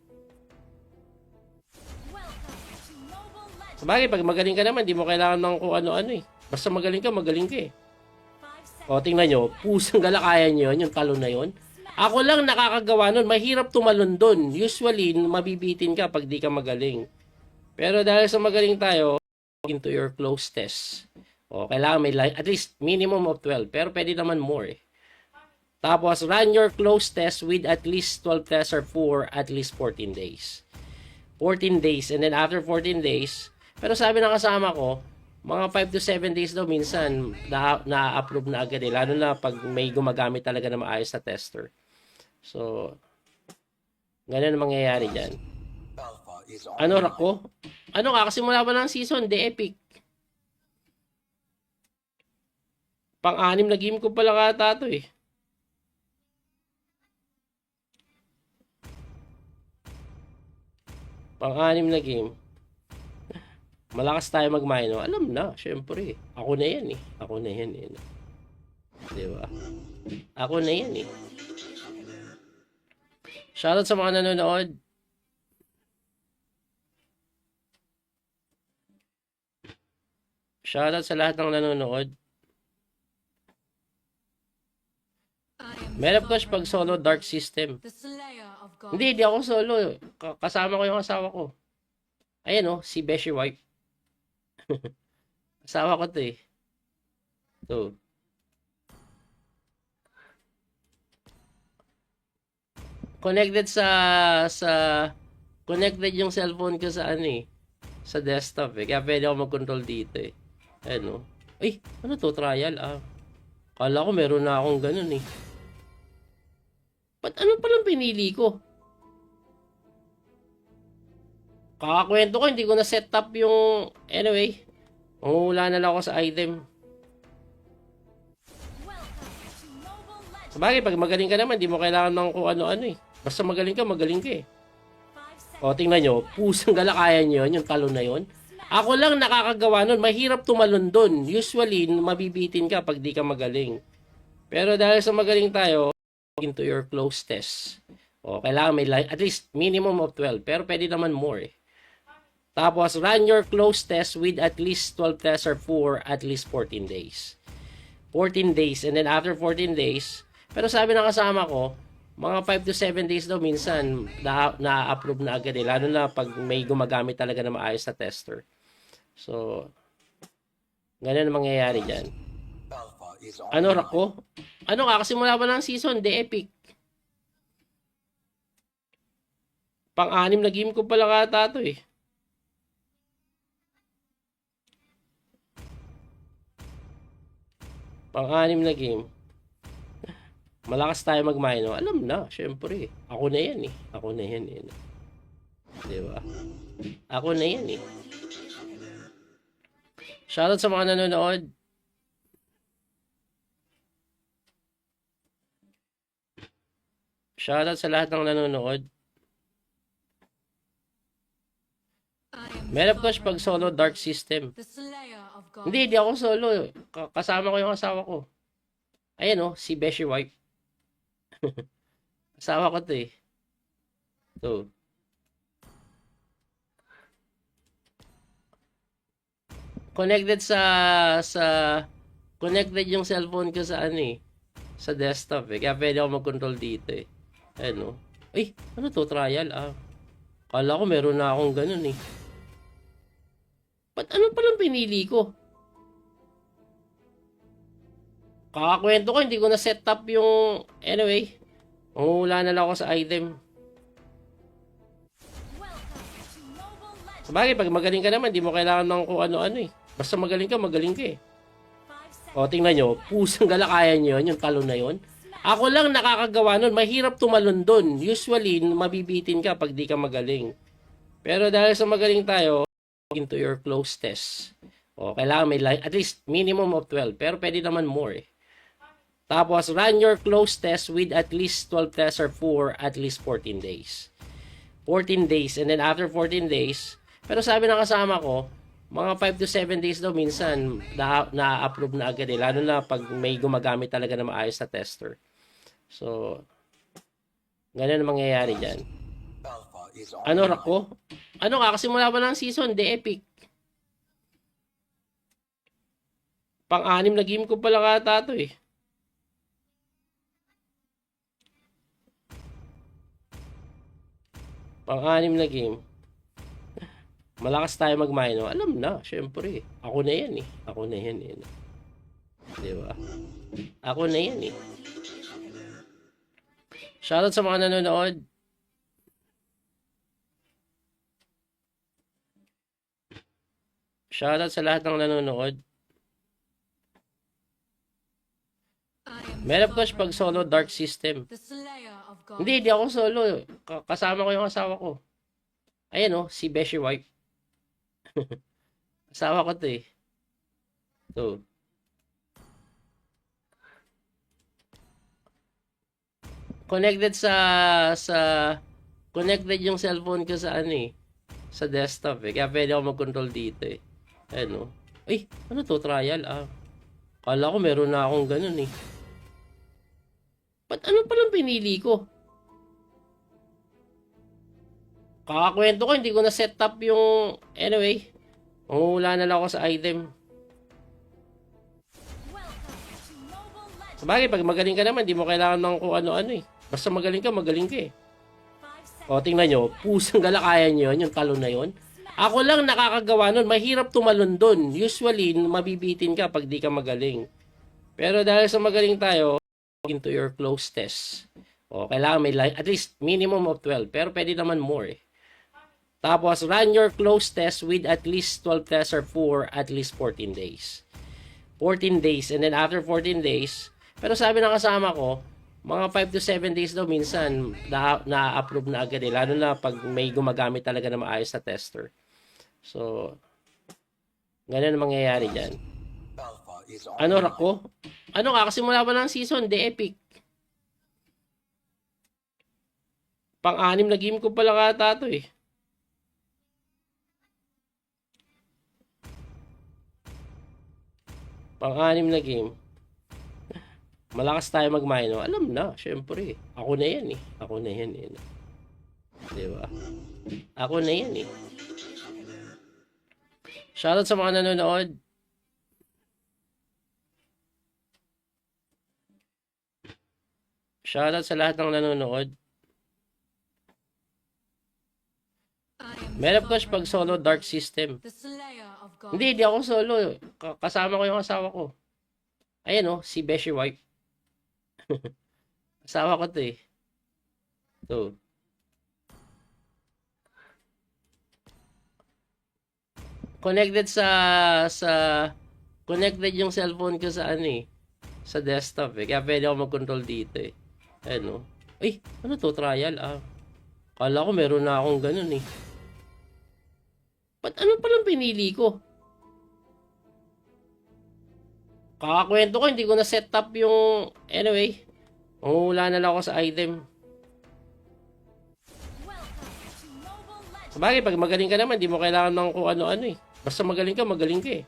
Sabagay, pag magaling ka naman, hindi mo kailangan ng kung ano-ano eh. Basta magaling ka eh. O, tingnan nyo, pusang galakayan nyo yun, yung talon na yun. Ako lang nakakagawa nun, mahirap tumalon dun. Usually, mabibitin ka pag di ka magaling. Pero dahil sa magaling tayo, into your close test. O, kailangan may at least minimum of 12, pero pwede naman more eh. Tapos, run your close test with at least 12 tests or for at least 14 days. 14 days, and then after 14 days, pero sabi ng kasama ko, mga 5 to 7 days daw minsan na-approve na agad eh. Lalo na pag may gumagamit talaga na maayos na tester. So, ganun ang mangyayari dyan. Ano Rako? Ano kakasimula pa ng season? The Epic. Pang-anim na game ko pala ata to eh. Pang-anim na game. Malakas tayo mag-mino. Alam na, syempre. Ako na yan eh. Ako na yan eh. Di ba? Ako na yan eh. Shoutout sa mga nanonood. Shoutout sa lahat ng nanonood. Meron ko pag solo dark system. Hindi ako solo. Kasama ko yung asawa ko. Ayan oh, si Beshi Wife. Asawa ko to eh. To. Connected sa connected yung cellphone ko sa ano eh. Sa desktop eh. Kaya pwede ako mag-control dito eh. Ayan oh. Ay, ano to? Trial ah. Kala ko meron na akong ganun eh. Ba't ano palang pinili ko? Kakakwento ko, hindi ko na set up yung... Anyway, mangungula na lang ako sa item. Sabagay, pag magaling ka naman, di mo kailangan ng kung ano-ano eh. Basta magaling ka eh. O, tingnan nyo, pusang galakayan nyo yun, yung talon na yun. Ako lang nakakagawa nun, mahirap tumalon dun. Usually, mabibitin ka pag di ka magaling. Pero dahil sa magaling tayo, into your close test. O, kailangan may at least minimum of 12. Pero pwede naman more eh. Tapos, run your close test with at least 12 tests or for at least 14 days. 14 days. And then after 14 days, pero sabi ng kasama ko, mga 5 to 7 days daw minsan na-approve na agad eh. Lalo na pag may gumagamit talaga na maayos na tester. So, ganyan ang mangyayari dyan. Ano rako? Ano kakasimula pa ng season? The Epic. Pang-anim na game ko pala ata to eh. Pang-anim na game. Malakas tayo mag-mino. Alam na, syempre. Ako na yan eh. Ako na yan eh. Diba? Ako na yan eh. Shoutout sa mga nanonood. Shoutout sa lahat ng nanonood. Meron ko pag solo dark system. Hindi ako solo. Kasama ko yung asawa ko. Ayan oh, si Beshi Wife. Asawa ko to eh. To. Connected connected yung cellphone ko sa ano eh. Sa desktop eh. Kaya pwede ako mag-control dito eh. Ayan oh. Ay, ano to? Trial ah. Kala ko meron na akong ganun eh. Ba't ano palang pinili ko? Kakakwento ko, hindi ko na set up yung... Anyway, mangungula na lang ako sa item. Sabagay, pag magaling ka naman, hindi mo kailangan ng kung ano-ano eh. Basta magaling ka eh. O, tingnan nyo, pusang galakayan nyo yun, yung talon na yun. Ako lang nakakagawa nun, mahirap tumalon dun. Usually, mabibitin ka pag di ka magaling. Pero dahil sa magaling tayo, into your close test. O, kailangan may at least minimum of 12. Pero pwede naman more eh. Tapos, run your close test with at least 12 tests or for at least 14 days. 14 days. And then after 14 days, pero sabi ng kasama ko, mga 5 to 7 days daw minsan na-approve na agad eh. Lalo na pag may gumagamit talaga na maayos na tester. So, ganyan ang mangyayari dyan. Ano rako? Ano kakasimula pa ng season? The Epic. Pang-anim na game ko pala ata to eh. Pang-anim na game. Malakas tayo mag-mino. Alam na, syempre. Ako na yan eh. Ako na yan eh. Diba? Ako na yan eh. Shoutout sa mga nanonood. Shoutout sa lahat ng nanonood. Meron ko pag solo dark system. Hindi ako solo. Kasama ko yung asawa ko. Ayan oh, si Beshi Wife. Asawa ko to eh. To. Connected sa connected yung cellphone ko sa ano eh, sa desktop eh. Kaya pwede ako mag-control dito eh. Ano? Ay, ano to? Trial ah. Kala ko meron na akong ganun eh. Ba't ano palang pinili ko? Kakakwento ko, hindi ko na set up yung... Anyway, mangungula na lang ako sa item. Sabagay, pag magaling ka naman, di mo kailangan ng kung ano-ano eh. Basta magaling ka eh. O, tingnan nyo, pusang galakayan nyo yun, yung talon na yun. Ako lang nakakagawa nun, mahirap tumalon dun. Usually, mabibitin ka pag di ka magaling. Pero dahil sa magaling tayo, into your close test. O, kailangan may at least minimum of 12. Pero pwede naman more eh. Tapos, run your close test with at least 12 tests or for at least 14 days. 14 days. And then after 14 days, pero sabi ng kasama ko, mga 5 to 7 days daw minsan na-approve na agad eh. Lalo na pag may gumagamit talaga na maayos na tester. So, ganun ang mangyayari dyan. Ano Rako? Ano kakasimula pa ng season? The Epic. Pang-anim na game ko pala kata to eh. Pang-anim na game. Malakas tayo mag-mino. Alam na, syempre. Ako na yan eh. Ako na yan eh. Diba? Ako na yan eh. Shoutout sa mga nanonood. Shoutout sa lahat ng nanonood. Meron ko pag solo Dark System. Hindi ako solo. Kasama ko yung asawa ko. Ayan oh, si Beshi Wife. Asawa ko to eh. So. Connected connected yung cellphone ko sa ano eh, sa desktop eh. Kaya pwede ako mag-control dito eh. Ano? Ay, ano to? Trial ah. Kala ko meron na akong ganun eh. Ba't ano palang pinili ko? Kakakwento ko, hindi ko na set up yung... Anyway, mangungula na lang ako sa item. Sabagay, pag magaling ka naman, di mo kailangan ng kung ano-ano eh. Basta magaling ka eh.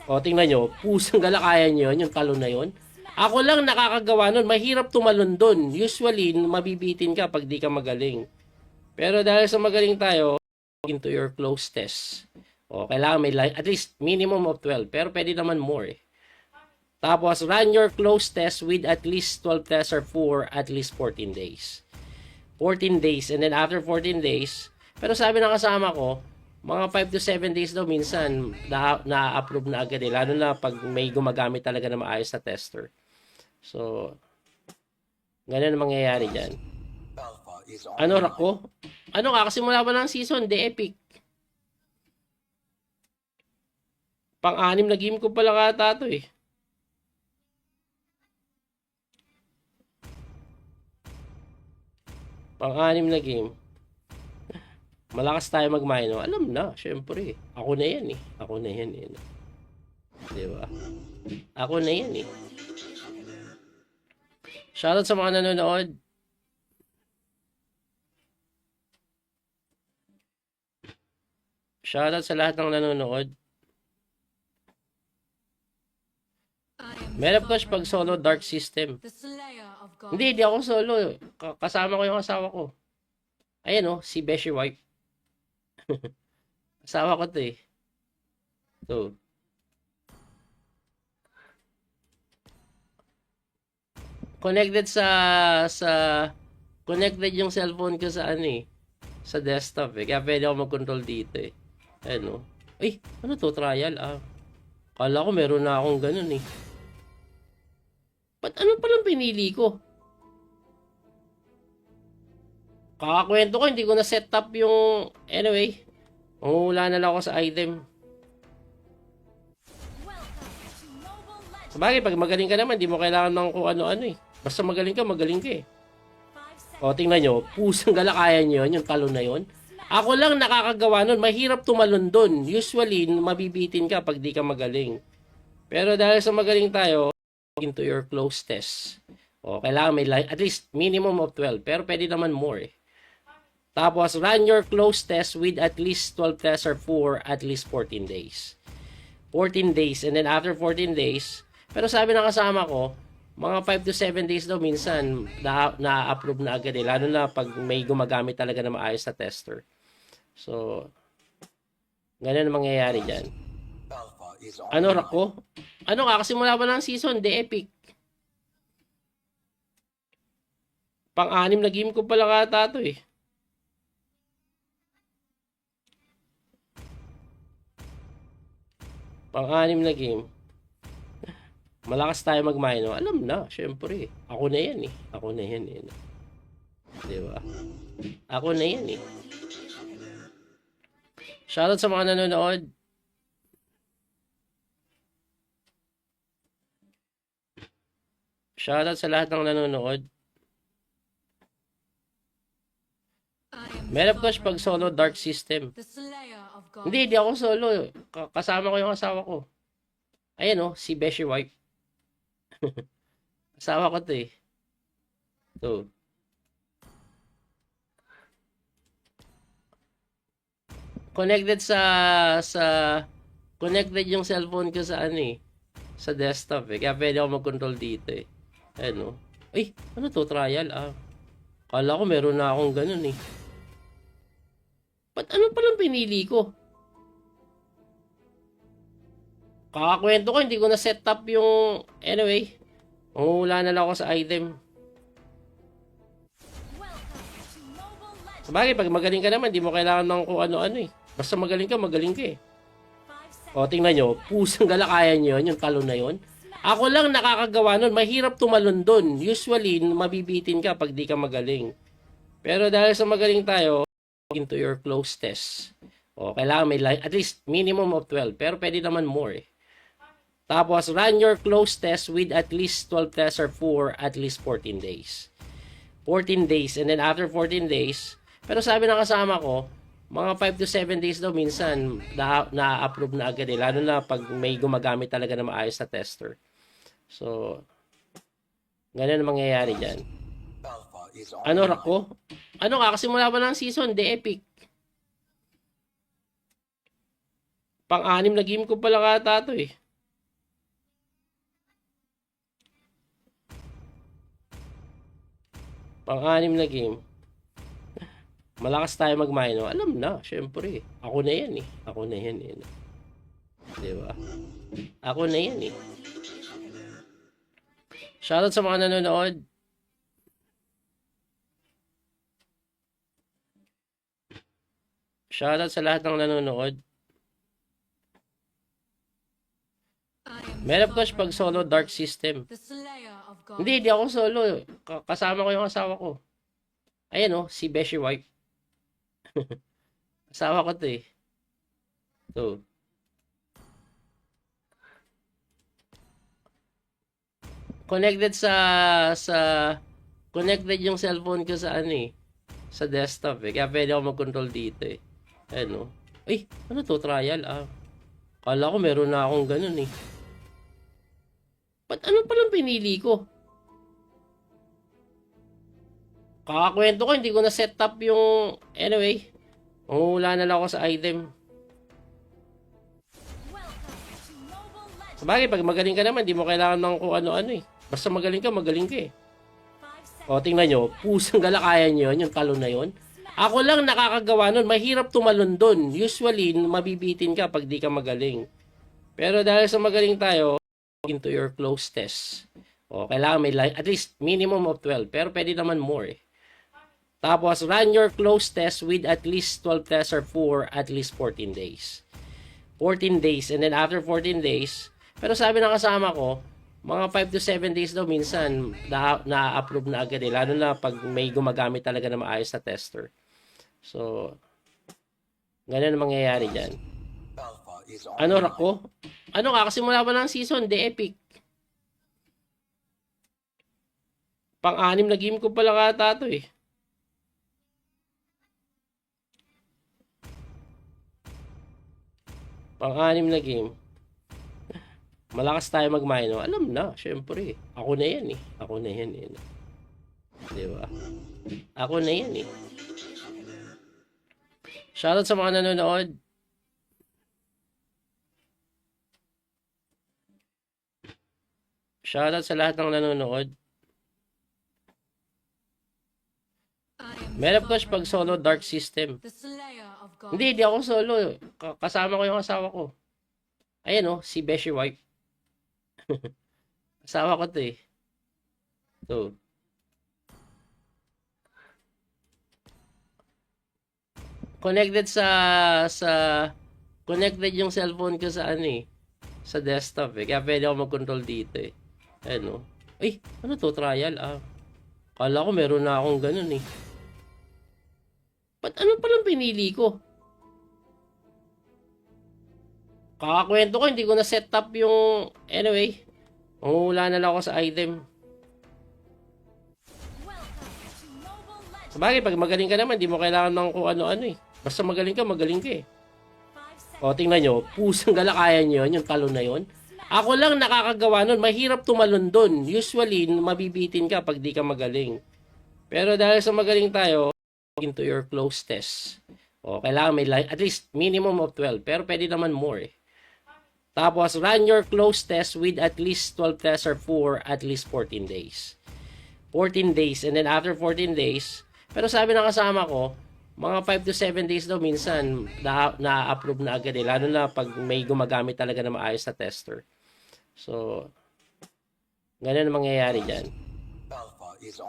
O, tingnan nyo, pusang galakayan nyo yun, yung talon na yun. Ako lang nakakagawa nun, mahirap tumalon dun. Usually, mabibitin ka pag di ka magaling. Pero dahil sa magaling tayo, into your close test. O, kailangan may at least minimum of 12. Pero pwede naman more eh. Tapos, run your close test with at least 12 tests or for at least 14 days. 14 days. And then after 14 days, pero sabi ng kasama ko, mga 5 to 7 days daw minsan na-approve na agad eh. Lalo na pag may gumagamit talaga na maayos na tester. So, ganun ang mangyayari dyan. Ano Rako? Ano kakasimula pa ng season? The Epic. Pang-anim na game ko pala kata to eh. Pang-anim na game. Malakas tayo mag-mino. Alam na, syempre. Ako na yan eh. Ako na yan eh. Diba? Ako na yan eh. Shoutout sa mga nanonood. Shoutout sa lahat ng nanonood. Meron ko pag solo Dark System. Hindi ako solo. Kasama ko yung asawa ko. Ayan oh, si Beshi Wife. Asawa ko to eh. So. Connected connected yung cellphone ko sa ano eh, sa desktop eh. Kaya pwede ako mag-control dito eh. Ano? Ay, ano to? Trial ah. Kala ko meron na akong ganun eh. Ba't ano palang pinili ko? Kakakwento ko, hindi ko na set up yung... Anyway, mangungula na lang ako sa item. Sabagay, pag magaling ka naman, di mo kailangan ng kung ano-ano eh. Basta magaling ka eh. O, tingnan nyo, pusang galakayan nyo yun, yung talon na yun. Ako lang nakakagawa nun, mahirap tumalon dun. Usually, mabibitin ka pag di ka magaling. Pero dahil sa magaling tayo, into your close test. O, kailangan may at least minimum of 12. Pero pwede naman more eh. Tapos, run your close test with at least 12 tests or for at least 14 days. 14 days. And then after 14 days, pero sabi ng kasama ko, mga 5 to 7 days daw minsan na-approve na agad eh. Lalo na pag may gumagamit talaga na maayos na tester. So, ganun ang mangyayari dyan. Ano Rako? Ano kakasimula pa ng season? The Epic. Pang-anim na game ko pala kata to eh. Pang-anim na game. Malakas tayo mag-mino. Alam na, syempre. Ako na yan eh. Ako na yan eh. Diba? Ako na yan eh. Shoutout sa mga nanonood. Shoutout sa lahat ng nanonood. Meron ko pag solo dark system. Hindi ako solo. Kasama ko yung asawa ko. Ayan oh, si Beshi Wife. Asawa ko to eh. To. Connected connected yung cellphone ko sa ano eh. Sa desktop eh. Kaya pwede ako mag-control dito eh. Ayan oh. Ay, ano to? Trial ah. Kala ko meron na akong ganun eh. Ba't ano palang pinili ko? Kakakwento ko, hindi ko na set up yung... Anyway, mangungula na lang ako sa item. Sabagay, pag magaling ka naman, di mo kailangan ng kung ano-ano eh. Basta magaling ka eh. O, tingnan nyo, pusang galakayan nyo yung talon na yun. Ako lang nakakagawa nun, mahirap tumalon dun. Usually, mabibitin ka pag di ka magaling. Pero dahil sa magaling tayo, into your close test. O, kailangan may at least minimum of 12. Pero pwede naman more eh. Tapos, run your close test with at least 12 tests or for at least 14 days. 14 days. And then after 14 days, pero sabi ng kasama ko, mga 5 to 7 days daw minsan na-approve na agad eh. Lalo na pag may gumagamit talaga na maayos na tester. So, ganun ang mangyayari dyan. Ano Rako? Ano kakasimula pa ng season? The Epic. Pang-anim na game ko pala kata to eh. Pang-anim na game. Malakas tayo mag-mino. Alam na, syempre. Ako na yan eh. Ako na yan eh. Diba? Ako na yan eh. Shoutout sa mga nanonood. Shoutout sa lahat ng nanonood. Meron ko pag solo dark system. Hindi ako solo. Kasama ko yung asawa ko. Ayan oh, si Beshi Wife. Asawa ko to eh. To. Connected connected yung cellphone ko sa ano eh. Sa desktop eh. Kaya pwede ako mag-control dito eh. Ayan oh. Ay, ano to? Trial ah. Kala ko meron na akong ganun eh. Ba't ano palang pinili ko? Kakakwento ko, hindi ko na set up yung... Anyway, mangungula na lang ako sa item. Sabagay, pag magaling ka naman, di mo kailangan ng kung ano-ano eh. Basta magaling ka eh. O, tingnan nyo, pusang galakayan nyo yung talon na yun. Ako lang nakakagawa nun, mahirap tumalon dun. Usually, mabibitin ka pag di ka magaling. Pero dahil sa magaling tayo, into your close test. O, kailangan may at least minimum of 12. Pero pwede naman more eh. Tapos, run your close test with at least 12 tests or for at least 14 days. 14 days. And then after 14 days, pero sabi ng kasama ko, mga 5 to 7 days daw minsan na-approve na agad eh. Lalo na pag may gumagamit talaga na maayos na tester. So, ganun ang mangyayari dyan. Ano Rako? Ano kakasimula pa ng season? The Epic. Pang-anim na game ko pala kata to eh. Pang-anim na game. Malakas tayo mag-mino. Alam na, syempre. Ako na yan eh. Ako na yan eh. Di ba? Ako na yan eh. Shoutout sa mga nanonood. Shoutout sa lahat ng nanonood. Meron ko pag solo dark system. Hindi ako solo. Kasama ko yung asawa ko. Ayan oh, si Beshi Wife. Asawa ko to eh. So. Connected connected yung cellphone ko sa ano eh. Sa desktop eh. Kaya pwede ako mag-control dito eh. Ayan oh. Ay, ano to? Trial ah. Kala ko meron na akong ganun eh. Ba't ano palang pinili ko? Kakakwento ko, hindi ko na set up yung... Anyway, mangungula na lang ako sa item. Sabagay, pag magaling ka naman, di mo kailangan ng kung ano-ano eh. Basta magaling ka eh. O, tingnan nyo, pusang galakayan nyo yung talon na yun. Ako lang nakakagawa nun, mahirap tumalon dun. Usually, mabibitin ka pag di ka magaling. Pero dahil sa magaling tayo, into your close test. O, kailangan may at least minimum of 12. Pero pwede naman more eh. Tapos, run your close test with at least 12 tests or for at least 14 days. 14 days. And then after 14 days, pero sabi ng kasama ko, mga 5 to 7 days daw minsan na-approve na agad eh. Lalo na pag may gumagamit talaga na maayos na tester. So, ganun ang mangyayari dyan.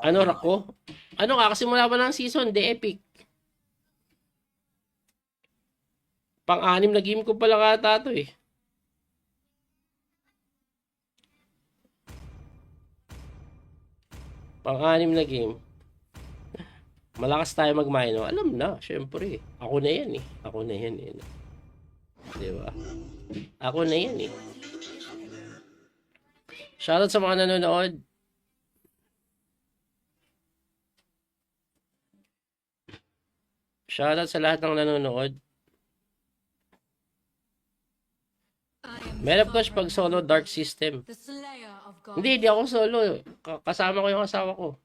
Ano rako? Ano kakasimula pa ng season? The Epic. Pang-anim na game ko pala kata to eh. Pang-anim na game. Malakas tayo mag-mino. Alam na, syempre. Ako na yan eh. Ako na yan eh. Diba? Ako na yan eh. Shoutout sa mga nanonood. Shoutout sa lahat ng nanonood. Meron ko pag solo dark system. Hindi ako solo. Kasama ko yung asawa ko.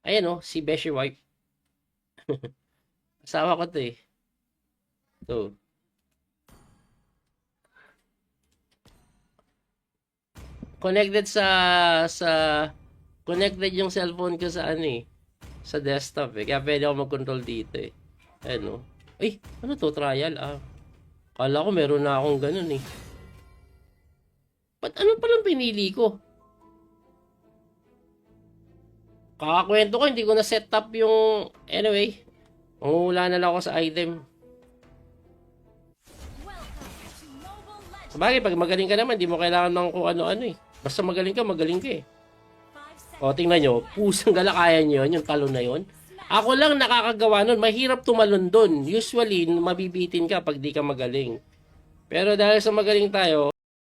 Ayan oh, si Beshi Wife. Asawa ko to eh. So. Connected connected yung cellphone ko sa ano eh. Sa desktop eh. Kaya pwede ako mag-control dito eh. Ayan oh. Ay, ano to? Trial ah. Kala ko meron na akong ganun eh. Ba't ano palang pinili ko? Kakakwento ko, hindi ko na set up yung... Anyway, mangungula na lang ako sa item. Sabagay, pag magaling ka naman, di mo kailangan ng kung ano-ano eh. Basta magaling ka eh. O, tingnan nyo, pusang galakayan nyo yung talon na yun. Ako lang nakakagawa nun, mahirap tumalon dun. Usually, mabibitin ka pag di ka magaling. Pero dahil sa magaling tayo,